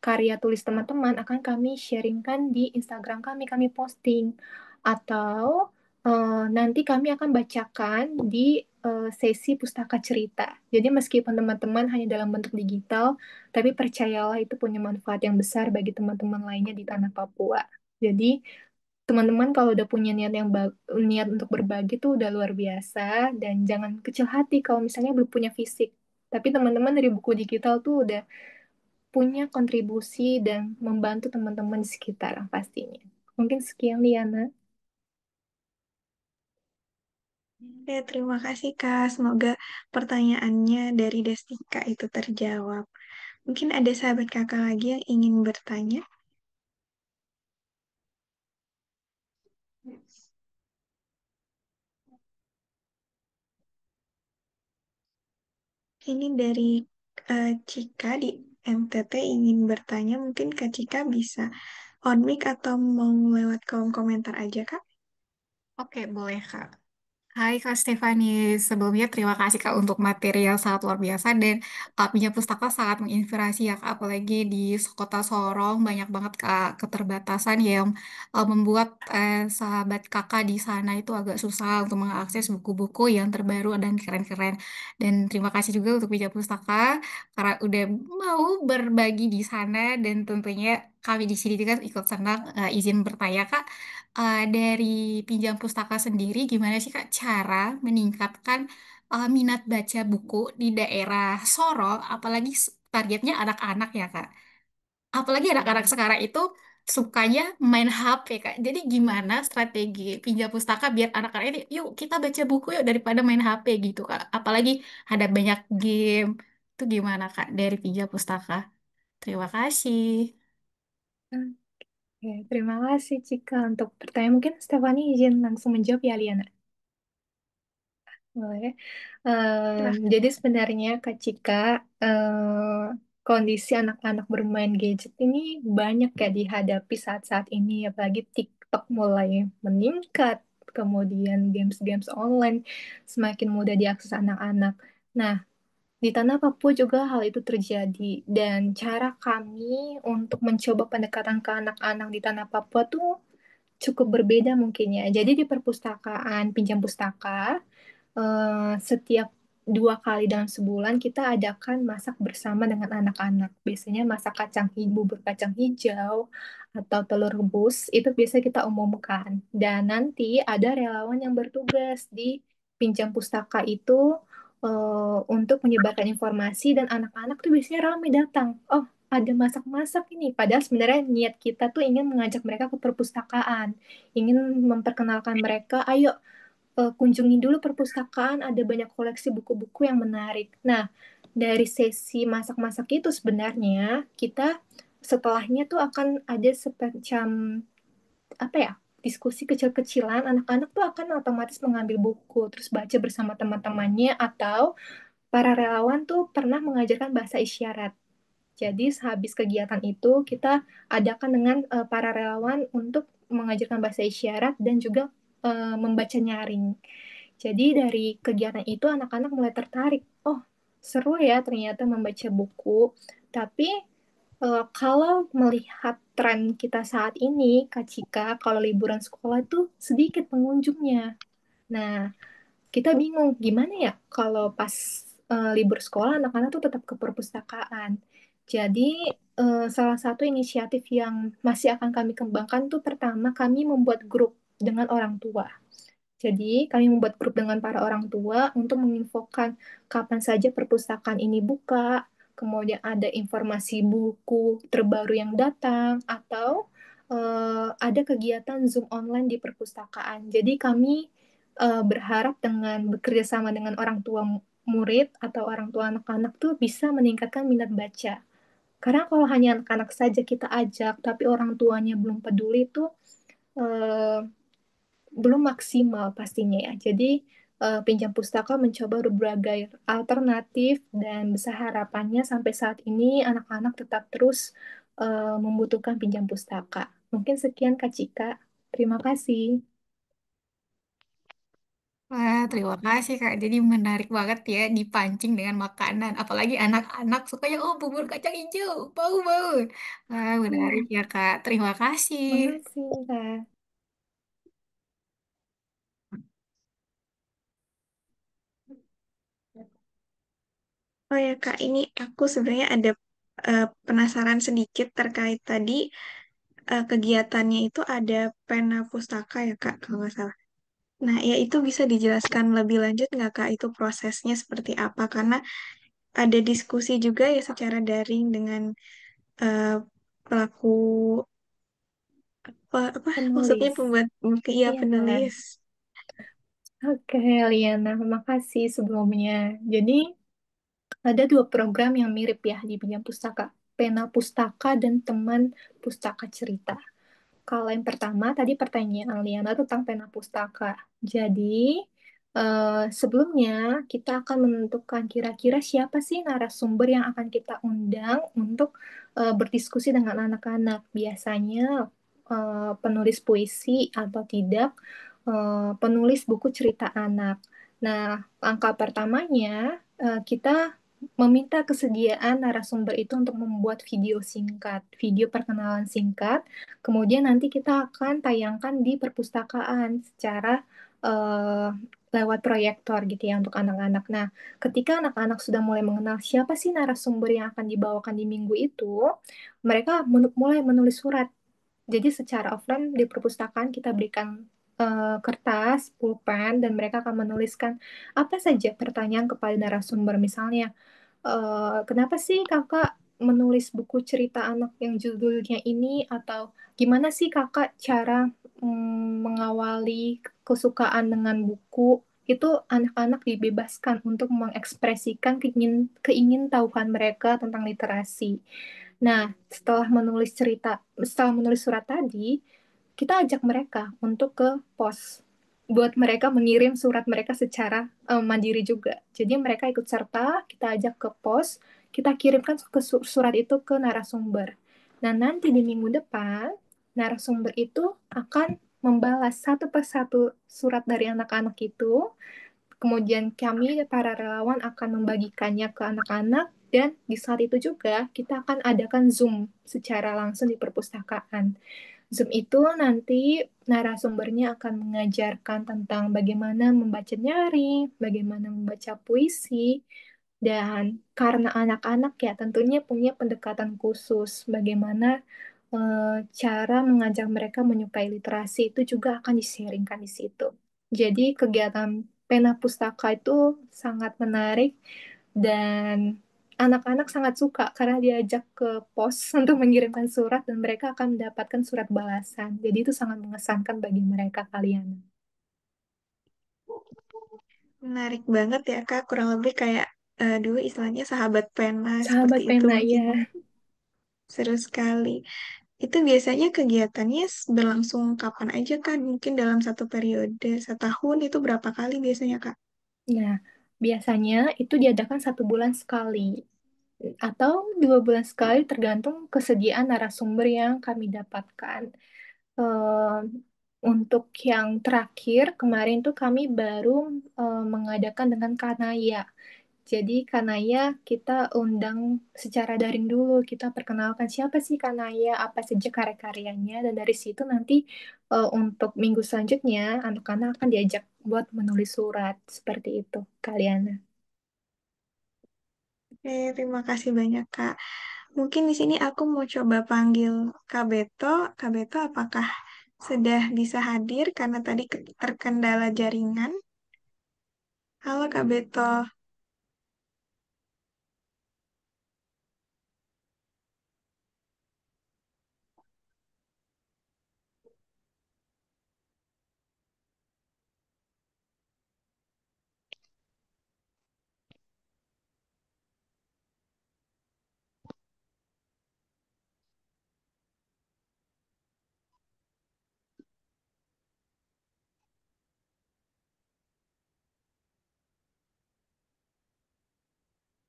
S3: karya tulis teman-teman akan kami sharingkan di Instagram kami, kami posting. Atau nanti kami akan bacakan di sesi pustaka cerita. Jadi meskipun teman-teman hanya dalam bentuk digital, tapi percayalah itu punya manfaat yang besar bagi teman-teman lainnya di tanah Papua. Jadi teman-teman kalau udah punya niat untuk berbagi tuh udah luar biasa dan jangan kecil hati kalau misalnya belum punya fisik. Tapi teman-teman dari buku digital tuh udah punya kontribusi dan membantu teman-teman di sekitar pastinya. Mungkin sekian Liana.
S1: Ya, terima kasih Kak. Semoga pertanyaannya dari Destika itu terjawab. Mungkin ada sahabat kakak lagi yang ingin bertanya. Ini dari Cika di NTT ingin bertanya. Mungkin Kak Cika bisa on mic atau mau lewat kolom komentar aja Kak?
S5: Oke, boleh Kak. Hai Kak Stefani, sebelumnya terima kasih Kak untuk materi yang sangat luar biasa dan Pinjam Pustaka sangat menginspirasi ya Kak, apalagi di Kota Sorong banyak banget Kak keterbatasan yang membuat sahabat Kakak di sana itu agak susah untuk mengakses buku-buku yang terbaru dan keren-keren. Dan terima kasih juga untuk Pinjam Pustaka karena udah mau berbagi di sana dan tentunya kami di sini juga ikut senang izin bertanya Kak. Dari pinjam pustaka sendiri, gimana sih Kak cara meningkatkan minat baca buku di daerah Sorong, apalagi targetnya anak-anak ya Kak. Apalagi anak-anak sekarang itu sukanya main HP Kak. Jadi gimana strategi pinjam pustaka biar anak-anak ini, yuk kita baca buku yuk daripada main HP gitu Kak. Apalagi ada banyak game. Itu gimana Kak dari pinjam pustaka? Terima kasih.
S3: Oke, terima kasih Cika untuk pertanyaan. Mungkin Stefani izin langsung menjawab ya, Liana. Boleh.
S1: Silahkan.
S3: Jadi sebenarnya Kak Cika, kondisi anak-anak bermain gadget ini banyak ya dihadapi saat-saat ini, apalagi TikTok mulai meningkat, kemudian games-games online semakin mudah diakses anak-anak. Nah, di Tanah Papua juga hal itu terjadi, dan cara kami untuk mencoba pendekatan ke anak-anak di Tanah Papua tuh cukup berbeda mungkin ya. Jadi di perpustakaan, pinjam pustaka, setiap 2 kali dalam sebulan kita adakan masak bersama dengan anak-anak. Biasanya masak bubur kacang hijau atau telur rebus itu biasa kita umumkan. Dan nanti ada relawan yang bertugas di pinjam pustaka itu untuk menyebarkan informasi dan anak-anak tuh biasanya ramai datang. Oh, ada masak-masak ini. Padahal sebenarnya niat kita tuh ingin mengajak mereka ke perpustakaan, ingin memperkenalkan mereka, ayo kunjungi dulu perpustakaan, ada banyak koleksi buku-buku yang menarik. Nah, dari sesi masak-masak itu sebenarnya kita setelahnya tuh akan ada semacam apa ya? Diskusi kecil-kecilan, anak-anak tuh akan otomatis mengambil buku, terus baca bersama teman-temannya, atau para relawan tuh pernah mengajarkan bahasa isyarat. Jadi sehabis kegiatan itu kita adakan dengan para relawan untuk mengajarkan bahasa isyarat dan juga membaca nyaring. Jadi dari kegiatan itu anak-anak mulai tertarik. Oh, seru ya ternyata membaca buku. Tapi kalau melihat tren kita saat ini, Kak Cika, kalau liburan sekolah itu sedikit pengunjungnya. Nah, kita bingung gimana ya kalau pas libur sekolah anak-anak tuh tetap ke perpustakaan. Jadi salah satu inisiatif yang masih akan kami kembangkan tuh pertama kami membuat grup dengan orang tua. Jadi kami membuat grup dengan para orang tua untuk menginfokan kapan saja perpustakaan ini buka, kemudian ada informasi buku terbaru yang datang, atau ada kegiatan Zoom online di perpustakaan. Jadi kami berharap dengan bekerja sama dengan orang tua murid atau orang tua anak-anak tuh bisa meningkatkan minat baca. Karena kalau hanya anak-anak saja kita ajak, tapi orang tuanya belum peduli tuh eh, belum maksimal pastinya ya. Jadi pinjam pustaka mencoba berbagai alternatif dan besar harapannya sampai saat ini anak-anak tetap terus membutuhkan pinjam pustaka. Mungkin sekian Kak Cika. Terima kasih.
S5: Wah, terima kasih Kak. Jadi menarik banget ya dipancing dengan makanan. Apalagi anak-anak sukanya, oh bubur kacang hijau, bau-bau. Wah, menarik
S3: Iya,
S5: ya Kak. Terima kasih.
S3: terima kasih Kak.
S1: Oh ya Kak, ini aku sebenarnya ada penasaran sedikit terkait tadi kegiatannya itu ada pena pustaka ya Kak, kalau nggak salah. Nah, ya itu bisa dijelaskan lebih lanjut nggak Kak, itu prosesnya seperti apa? Karena ada diskusi juga ya secara daring dengan eh, pelaku apa, maksudnya
S3: Penulis.
S1: pembuat buku ya
S3: Iya.
S1: penulis.
S3: Oke, Liana, makasih sebelumnya. Jadi, ada dua program yang mirip ya di Pinjam Pustaka. Pena Pustaka dan Teman Pustaka Cerita. Kalau yang pertama, tadi pertanyaan Liana tentang pena pustaka. Jadi, sebelumnya kita akan menentukan kira-kira siapa sih narasumber yang akan kita undang untuk berdiskusi dengan anak-anak. Biasanya penulis puisi atau tidak, penulis buku cerita anak. Nah, langkah pertamanya kita meminta kesediaan narasumber itu untuk membuat video singkat, video perkenalan singkat. Kemudian nanti kita akan tayangkan di perpustakaan secara uh, lewat proyektor gitu ya untuk anak-anak. Nah, ketika anak-anak sudah mulai mengenal siapa sih narasumber yang akan dibawakan di minggu itu, mereka mulai menulis surat. Jadi secara offline di perpustakaan kita berikan kertas, pulpen, dan mereka akan menuliskan apa saja pertanyaan kepada narasumber. Misalnya, kenapa sih kakak menulis buku cerita anak yang judulnya ini? Atau gimana sih kakak cara mengawali kesukaan dengan buku? Itu anak-anak dibebaskan untuk mengekspresikan keingintahuan mereka tentang literasi. Nah, setelah menulis surat tadi, kita ajak mereka untuk ke pos buat mereka mengirim surat mereka secara mandiri juga. Jadi mereka ikut serta, kita ajak ke pos, kita kirimkan surat itu ke narasumber. Nah, nanti di minggu depan, narasumber itu akan membalas satu persatu surat dari anak-anak itu. Kemudian kami, para relawan, akan membagikannya ke anak-anak, dan di saat itu juga kita akan adakan Zoom secara langsung di perpustakaan. Zoom itu nanti narasumbernya akan mengajarkan tentang bagaimana membaca nyaring, bagaimana membaca puisi, dan karena anak-anak ya tentunya punya pendekatan khusus, bagaimana cara mengajak mereka menyukai literasi itu juga akan di-sharingkan di situ. Jadi kegiatan pena pustaka itu sangat menarik dan anak-anak sangat suka karena diajak ke pos untuk mengirimkan surat dan mereka akan mendapatkan surat balasan. Jadi itu sangat mengesankan bagi mereka kalian.
S1: Menarik banget ya Kak, kurang lebih kayak dulu istilahnya sahabat pena seperti
S3: Sahabat
S1: itu
S3: pena
S1: mungkin
S3: ya.
S1: ya. Seru sekali. Itu biasanya kegiatannya berlangsung kapan aja Kak? Mungkin dalam satu periode, setahun itu berapa kali biasanya Kak?
S3: Nah, biasanya itu diadakan 1 bulan sekali atau 2 bulan sekali tergantung kesediaan narasumber yang kami dapatkan. Eh, untuk yang terakhir kemarin tuh kami baru mengadakan dengan Kanaya. Jadi Kanaya kita undang secara daring dulu, kita perkenalkan siapa sih Kanaya, apa saja karya-karyanya, dan dari situ nanti untuk minggu selanjutnya anak-anak akan diajak buat menulis surat seperti itu, kalian.
S1: Oke, terima kasih banyak Kak. Mungkin di sini aku mau coba panggil Kak Beto. Kak Beto, apakah sudah bisa hadir karena tadi terkendala jaringan? Halo Kak Beto.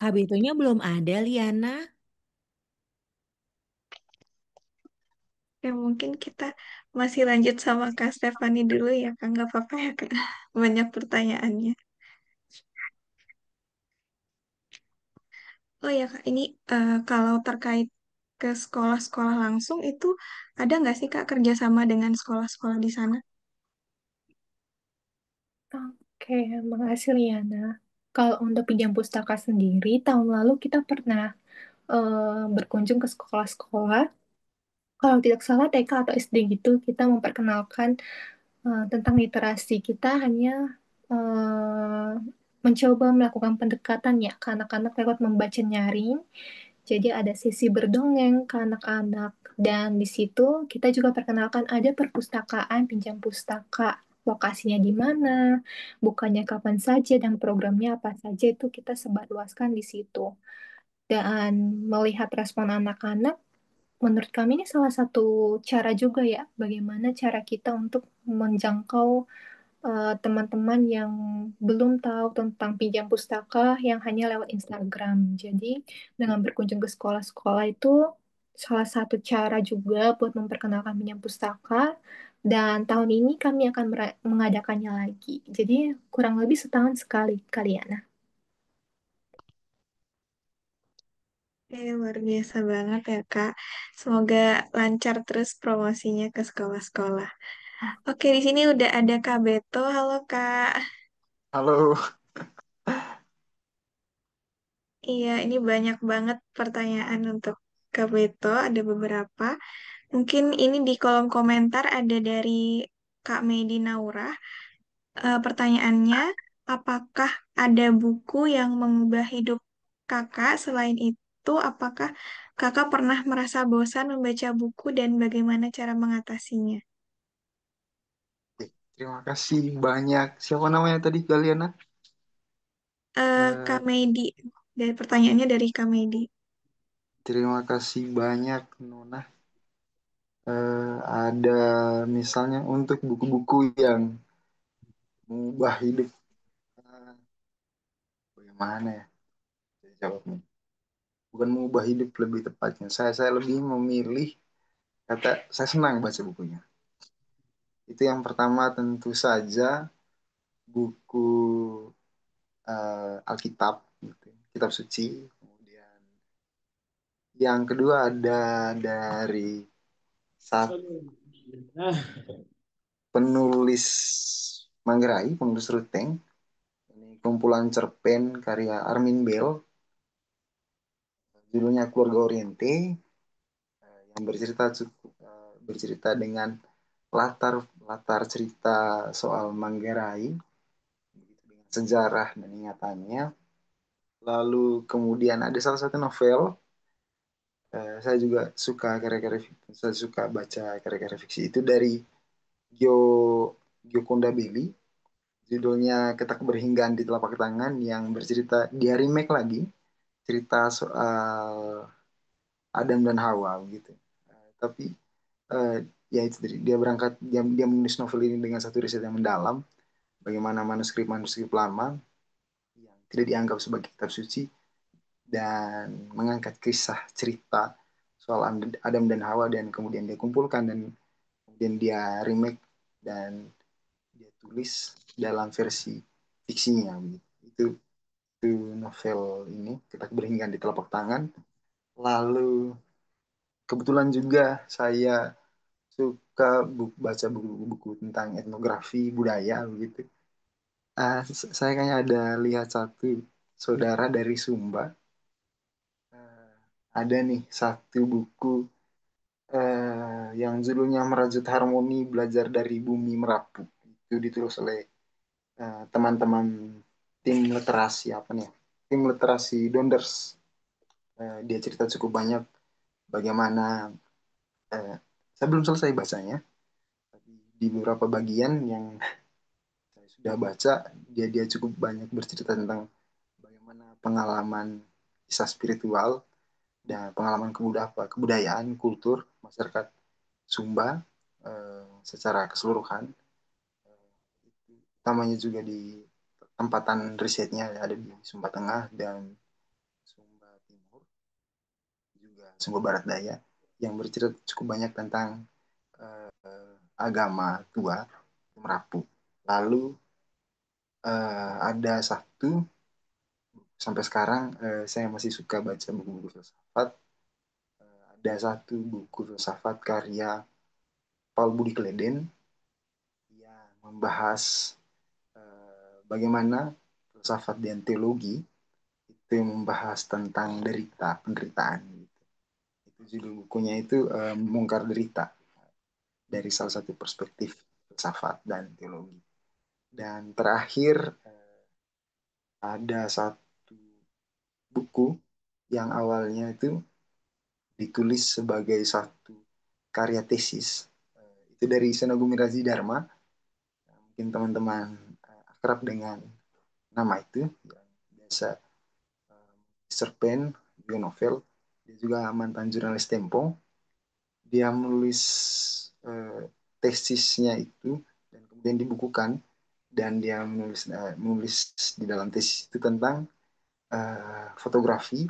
S4: KBT-nya belum ada, Liana.
S1: Ya mungkin kita masih lanjut sama Kak Stefani dulu ya Kak. Nggak apa-apa ya Kak. Banyak pertanyaannya. Oh ya Kak, ini kalau terkait ke sekolah-sekolah langsung itu ada nggak sih Kak kerjasama dengan sekolah-sekolah di sana?
S3: Oke, makasih Liana. Kalau untuk pinjam pustaka sendiri, tahun lalu kita pernah berkunjung ke sekolah-sekolah. Kalau tidak salah TK atau SD gitu, kita memperkenalkan tentang literasi. Kita hanya eh, mencoba melakukan pendekatan ya ke anak-anak lewat membaca nyaring. Jadi ada sesi berdongeng ke anak-anak. Dan di situ kita juga perkenalkan ada perpustakaan pinjam pustaka lokasinya di mana, bukanya kapan saja, dan programnya apa saja itu kita sebarluaskan di situ. Dan melihat respon anak-anak, menurut kami ini salah satu cara juga ya, bagaimana cara kita untuk menjangkau teman-teman yang belum tahu tentang pinjam pustaka yang hanya lewat Instagram. Jadi, dengan berkunjung ke sekolah-sekolah itu salah satu cara juga buat memperkenalkan pinjam pustaka. Dan tahun ini kami akan mengadakannya lagi. Jadi, kurang lebih setahun sekali, Kaliana.
S1: Luar biasa banget ya, Kak. Semoga lancar terus promosinya ke sekolah-sekolah. Oke, di sini udah ada Kak Beto. Halo, Kak.
S2: Halo.
S1: Iya, ini banyak banget pertanyaan untuk Kak Beto. Ada beberapa. Mungkin ini di kolom komentar ada dari Kak Medi Naura. Pertanyaannya, apakah ada buku yang mengubah hidup Kakak? Selain itu, apakah Kakak pernah merasa bosan membaca buku dan bagaimana cara mengatasinya?
S2: Oke, terima kasih banyak. Siapa namanya tadi kalian?
S1: Kak
S2: Eh,
S1: Medi. Dari pertanyaannya dari Kak Medi.
S2: Terima kasih banyak, Nona. Ada misalnya untuk buku-buku yang mengubah hidup. eh, Bagaimana ya? Saya jawabnya. Bukan mengubah hidup lebih tepatnya. Saya lebih memilih kata saya senang baca bukunya. Itu yang pertama tentu saja buku Alkitab, gitu, kitab suci. Kemudian yang kedua ada dari satu penulis Manggarai, penulis Ruteng. Ini kumpulan cerpen karya Armin Bell, judulnya Keluarga Oriente, yang bercerita dengan latar latar cerita soal Manggarai, dengan sejarah dan ingatannya. Lalu kemudian ada salah satu novel, saya juga suka karya-karya saya suka baca karya-karya fiksi itu dari Gyo Gyokonda Belli, judulnya Ketak Berhinggaan di Telapak Tangan, yang bercerita dia remake lagi cerita soal Adam dan Hawa gitu. Tapi eh, ya itu tadi, dia menulis novel ini dengan satu riset yang mendalam, bagaimana manuskrip-manuskrip lama yang tidak dianggap sebagai kitab suci dan mengangkat kisah cerita soal Adam dan Hawa, dan kemudian dia kumpulkan dan kemudian dia remake dan dia tulis dalam versi fiksinya gitu. Itu novel ini kita Berhinggan di Telapak Tangan. Lalu kebetulan juga saya suka baca buku-buku tentang etnografi budaya begitu. Saya kayaknya ada lihat satu saudara dari Sumba. Ah, ada nih satu buku yang judulnya Merajut Harmoni Belajar dari Bumi Merapu. Itu ditulis oleh teman-teman tim literasi apa nih? Tim literasi Donders. Dia cerita cukup banyak bagaimana eh, saya belum selesai bacanya, tapi di beberapa bagian yang saya sudah baca, dia cukup banyak bercerita tentang bagaimana pengalaman kisah spiritual dan pengalaman kebudayaan, kultur masyarakat Sumba secara keseluruhan. Utamanya juga di tempatan risetnya ada di Sumba Tengah dan Sumba Timur, juga Sumba Barat Daya, yang bercerita cukup banyak tentang agama tua Merapu. Lalu ada satu, sampai sekarang saya masih suka baca buku-buku filsafat. Ada satu buku filsafat karya Paul Budi Kleden yang membahas bagaimana filsafat dan teologi itu membahas tentang penderitaan. Itu judul bukunya itu Mungkar Derita, dari salah satu perspektif filsafat dan teologi. Dan terakhir ada satu buku yang awalnya itu ditulis sebagai satu karya tesis. Itu dari Senogumi Raji Dharma. mungkin teman-teman akrab dengan nama itu, yang biasa cerpen, juga novel. Dia juga mantan jurnalis Tempo. Dia menulis eh, tesisnya itu dan kemudian dibukukan, dan dia menulis di dalam tesis itu tentang fotografi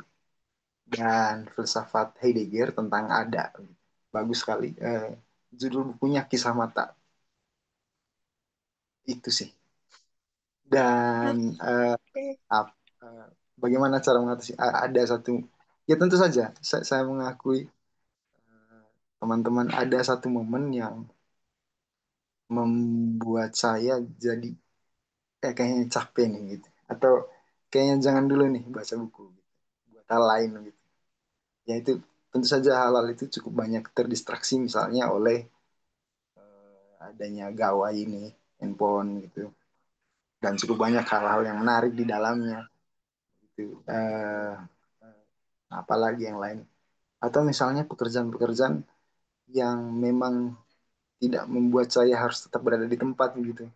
S2: dan filsafat Heidegger tentang ada. Bagus sekali. Judul bukunya Kisah Mata. Itu sih. Dan
S1: Oke.
S2: ap- eh, bagaimana cara mengatasi? Ada satu, ya tentu saja saya mengakui, teman-teman, ada satu momen yang membuat saya jadi kayaknya capek nih gitu, atau kayaknya jangan dulu nih baca buku gitu, buat hal lain gitu. Ya itu tentu saja hal-hal itu cukup banyak terdistraksi, misalnya oleh adanya gawai ini, handphone gitu, dan cukup banyak hal-hal yang menarik di dalamnya gitu. Apalagi yang lain, atau misalnya pekerjaan-pekerjaan yang memang tidak membuat saya harus tetap berada di tempat gitu,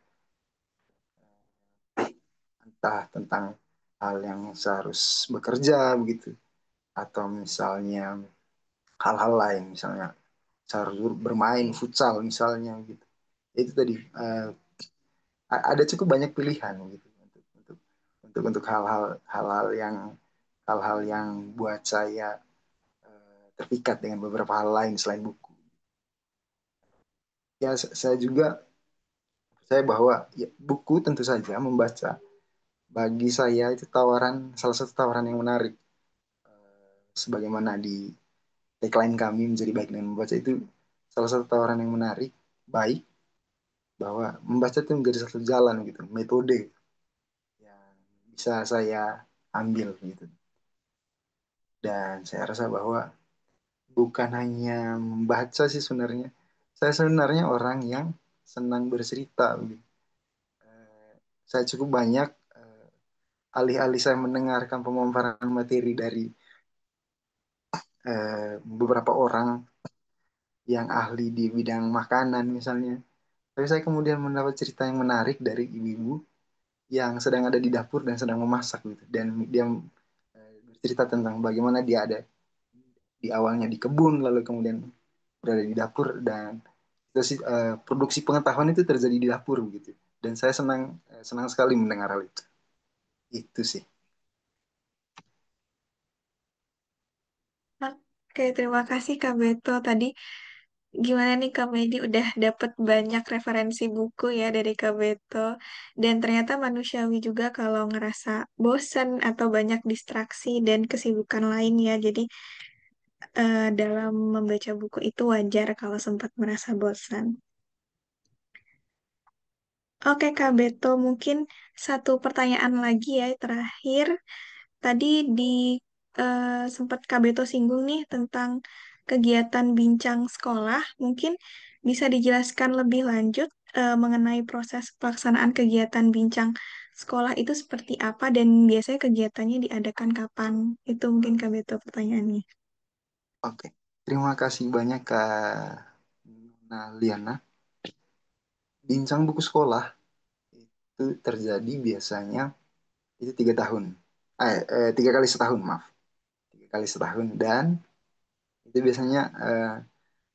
S2: entah tentang hal yang seharus bekerja begitu, atau misalnya hal-hal lain, misalnya seharus bermain futsal misalnya gitu. Itu tadi, ada cukup banyak pilihan gitu untuk hal-hal yang hal-hal yang buat saya terpikat dengan beberapa hal lain selain buku. Ya, saya juga percaya bahwa ya, buku tentu saja membaca bagi saya itu salah satu tawaran yang menarik. Sebagaimana di tagline kami, menjadi baik dengan membaca, itu salah satu tawaran yang menarik, baik, bahwa membaca itu menjadi satu jalan gitu, metode yang bisa saya ambil gitu. Dan saya rasa bahwa bukan hanya membaca sih sebenarnya. Saya sebenarnya orang yang senang bercerita gitu. Saya cukup banyak, alih-alih saya mendengarkan pemaparan materi dari beberapa orang yang ahli di bidang makanan misalnya, tapi saya kemudian mendapat cerita yang menarik dari ibu-ibu yang sedang ada di dapur dan sedang memasak gitu. Dan dia bercerita tentang bagaimana dia ada di awalnya di kebun, lalu kemudian berada di dapur, dan itu sih, produksi pengetahuan itu terjadi di dapur gitu. Dan saya senang sekali mendengar hal itu. Itu sih.
S1: Oke, terima kasih Kak Beto. Tadi gimana nih Kak Medi udah dapet banyak referensi buku ya dari Kak Beto. Dan ternyata manusiawi juga kalau ngerasa bosen atau banyak distraksi dan kesibukan lain ya. Jadi dalam membaca buku itu wajar kalau sempat merasa bosan. Oke Kak Beto, mungkin satu pertanyaan lagi ya terakhir. Tadi di sempat Kak Beto singgung nih tentang kegiatan bincang sekolah. Mungkin bisa dijelaskan lebih lanjut mengenai proses pelaksanaan kegiatan bincang sekolah itu seperti apa dan biasanya kegiatannya diadakan kapan? Itu mungkin Kak Beto pertanyaannya.
S2: Oke. Terima kasih banyak Kak Liana. Bincang buku sekolah itu terjadi biasanya itu 3 tahun. 3 kali setahun, maaf. 3 kali setahun, dan itu biasanya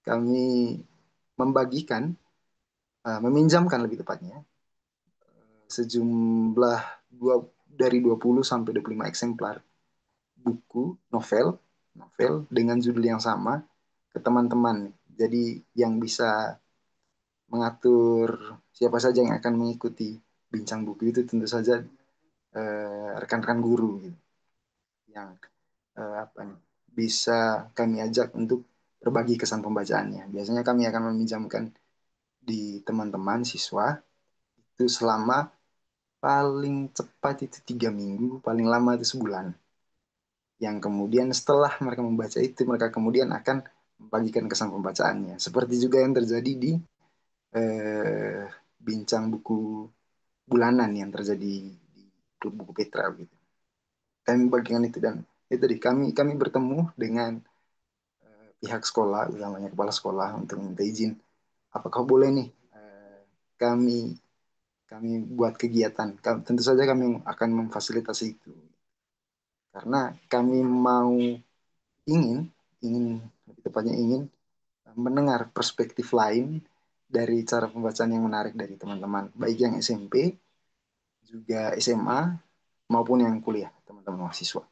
S2: kami meminjamkan lebih tepatnya, sejumlah dari 20 sampai 25 eksemplar buku novel dengan judul yang sama ke teman-teman. Jadi yang bisa mengatur siapa saja yang akan mengikuti bincang buku itu tentu saja rekan-rekan guru gitu, yang apa nih, bisa kami ajak untuk berbagi kesan pembacaannya. Biasanya kami akan meminjamkan di teman-teman siswa itu selama paling cepat itu 3 minggu, paling lama itu sebulan. Yang kemudian setelah mereka membaca itu, mereka kemudian akan membagikan kesan pembacaannya. Seperti juga yang terjadi di eh, bincang buku bulanan yang terjadi di Klub Buku Petra gitu. Kami membagikan itu, dan itu tadi kami bertemu dengan pihak sekolah, utamanya kepala sekolah, untuk minta izin apakah boleh nih kami kami buat kegiatan. Tentu saja kami akan memfasilitasi itu. Karena kami mau ingin, ingin lebih tepatnya ingin mendengar perspektif lain dari cara pembacaan yang menarik dari teman-teman, baik yang SMP, juga SMA, maupun yang kuliah, teman-teman mahasiswa.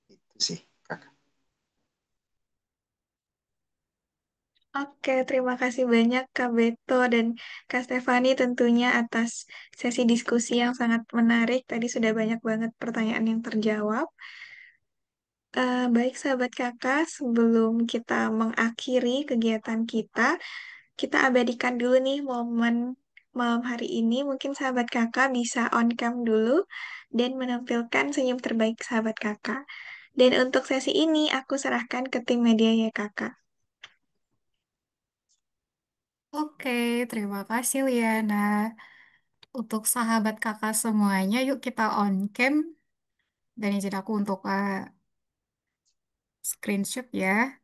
S2: Itu sih, Kakak.
S1: Oke, terima kasih banyak Kak Beto dan Kak Stefani tentunya atas sesi diskusi yang sangat menarik. Tadi sudah banyak banget pertanyaan yang terjawab. Baik sahabat kakak, sebelum kita mengakhiri kegiatan kita, kita abadikan dulu nih momen malam hari ini. Mungkin sahabat kakak bisa on cam dulu dan menampilkan senyum terbaik sahabat kakak. Dan untuk sesi ini aku serahkan ke tim media ya kakak.
S5: Oke, terima kasih Liana. Untuk sahabat kakak semuanya, yuk kita on cam. Dan izin aku untuk screenshot ya.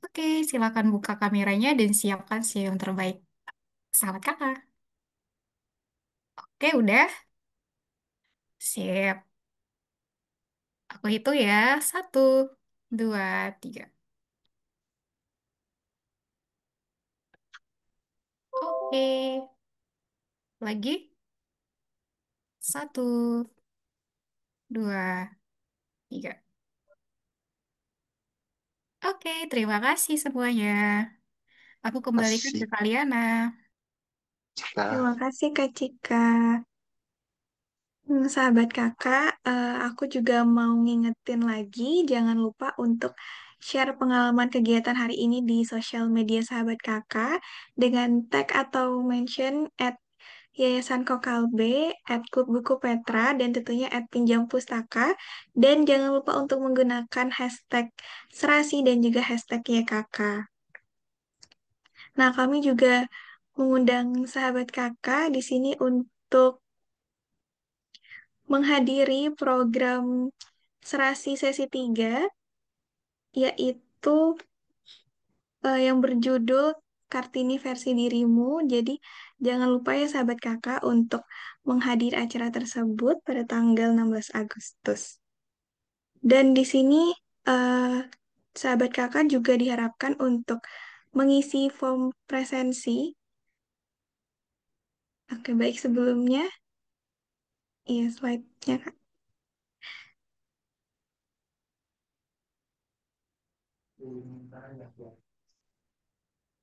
S5: Oke, silakan buka kameranya dan siapkan yang terbaik. Sahabat kakak. Oke, udah. Siap. Aku hitung ya. Satu, dua, tiga. Oke. Lagi. Satu, dua, tiga. Oke, terima kasih semuanya. Aku kembalikan ke
S2: Kasih,
S5: Kaliana.
S1: Terima
S2: Cika.
S1: kasih Kak Cika. Sahabat kakak, aku juga mau ngingetin lagi, jangan lupa untuk share pengalaman kegiatan hari ini di sosial media sahabat kakak dengan tag atau mention at Yayasan Kokalbe, at Klub Buku Petra, dan tentunya at Pinjam Pustaka. Dan jangan lupa untuk menggunakan hashtag Serasi dan juga hashtag YKK. Nah, kami juga mengundang sahabat kakak di sini untuk menghadiri program Serasi sesi 3 yaitu yang berjudul Kartini versi dirimu. Jadi jangan lupa ya sahabat kakak untuk menghadiri acara tersebut pada tanggal 16 Agustus. Dan di sini eh, sahabat kakak juga diharapkan untuk mengisi form presensi. Oke, baik sebelumnya. Iya, slide-nya Kak.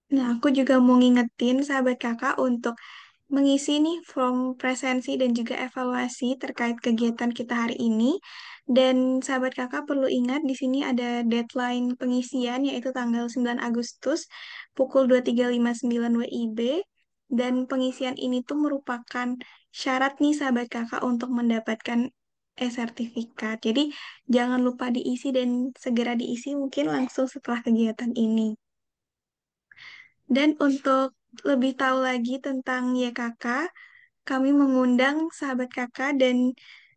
S1: Nah, aku juga mau ngingetin sahabat kakak untuk mengisi nih form presensi dan juga evaluasi terkait kegiatan kita hari ini. Dan sahabat kakak perlu ingat di sini ada deadline pengisian yaitu tanggal 9 Agustus pukul 23.59 WIB. Dan pengisian ini tuh merupakan syarat nih sahabat kakak untuk mendapatkan e-sertifikat. Jadi jangan lupa diisi dan segera diisi mungkin langsung setelah kegiatan ini. Dan untuk lebih tahu lagi tentang YKK, kami mengundang sahabat kakak dan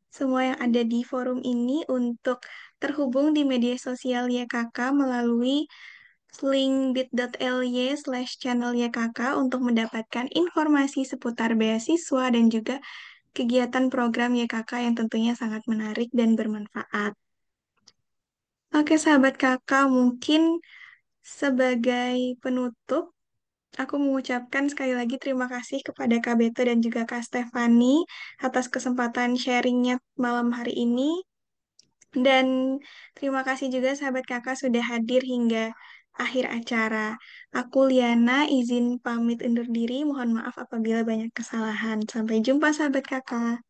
S1: semua yang ada di forum ini untuk terhubung di media sosial YKK melalui link bit.ly/channel YKK untuk mendapatkan informasi seputar beasiswa dan juga kegiatan program YKK yang tentunya sangat menarik dan bermanfaat. Oke, sahabat kakak, mungkin sebagai penutup, aku mengucapkan sekali lagi terima kasih kepada Kak Beto dan juga Kak Stefani atas kesempatan sharingnya malam hari ini. Dan terima kasih juga sahabat kakak sudah hadir hingga akhir acara. Aku Liana, izin pamit undur diri. Mohon maaf apabila banyak kesalahan. Sampai jumpa sahabat kakak.